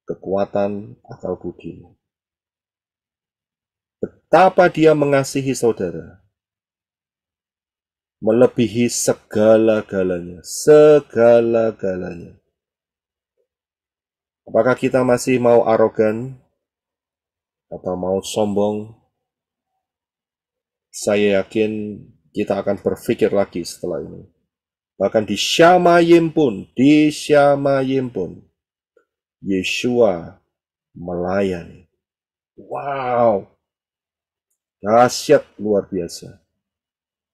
kekuatan akal budimu. Betapa dia mengasihi saudara, melebihi segala-galanya, segala-galanya. Apakah kita masih mau arogan atau mau sombong? Saya yakin kita akan berpikir lagi setelah ini. Bahkan di Syamayim pun, Yeshua melayani. Wow, dahsyat luar biasa.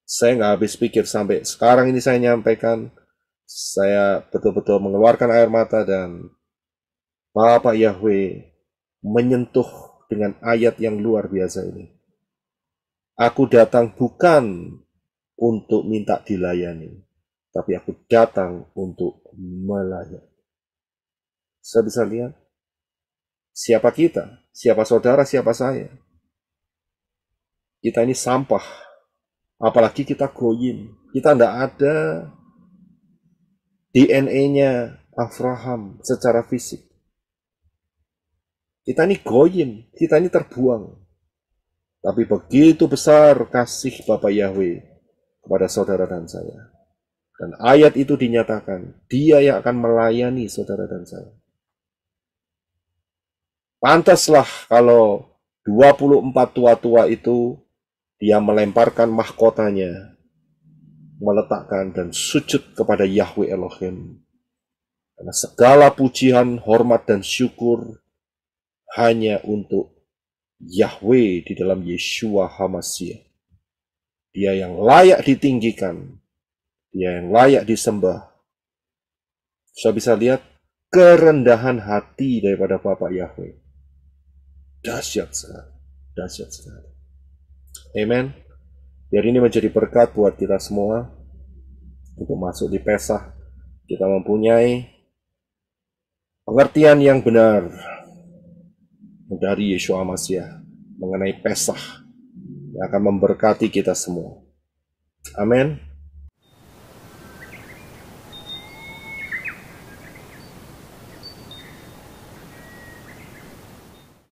Saya nggak habis pikir sampai sekarang ini saya nyampaikan, saya betul-betul mengeluarkan air mata dan Bapak Yahweh menyentuh dengan ayat yang luar biasa ini. Aku datang bukan untuk minta dilayani, tapi aku datang untuk melayani. Saya bisa lihat, siapa kita, siapa saudara, siapa saya. Kita ini sampah, apalagi kita goyim. Kita tidak ada DNA-nya Abraham secara fisik. Kita ini goyim, kita ini terbuang. Tapi begitu besar kasih Bapa Yahweh kepada saudara dan saya. Dan ayat itu dinyatakan, dia yang akan melayani saudara dan saya. Pantaslah kalau 24 tua-tua itu, dia melemparkan mahkotanya, meletakkan dan sujud kepada Yahweh Elohim. Karena segala pujian, hormat, dan syukur hanya untuk Yahweh di dalam Yeshua HaMashiach. Dia yang layak ditinggikan, dia yang layak disembah. Saya bisa lihat kerendahan hati daripada Bapak Yahweh. Dahsyat sekali, dahsyat sekali. Amen. Biar ini menjadi berkat buat kita semua untuk masuk di Pesah. Kita mempunyai pengertian yang benar dari Yeshua HaMashiach mengenai Pesah yang akan memberkati kita semua. Amin.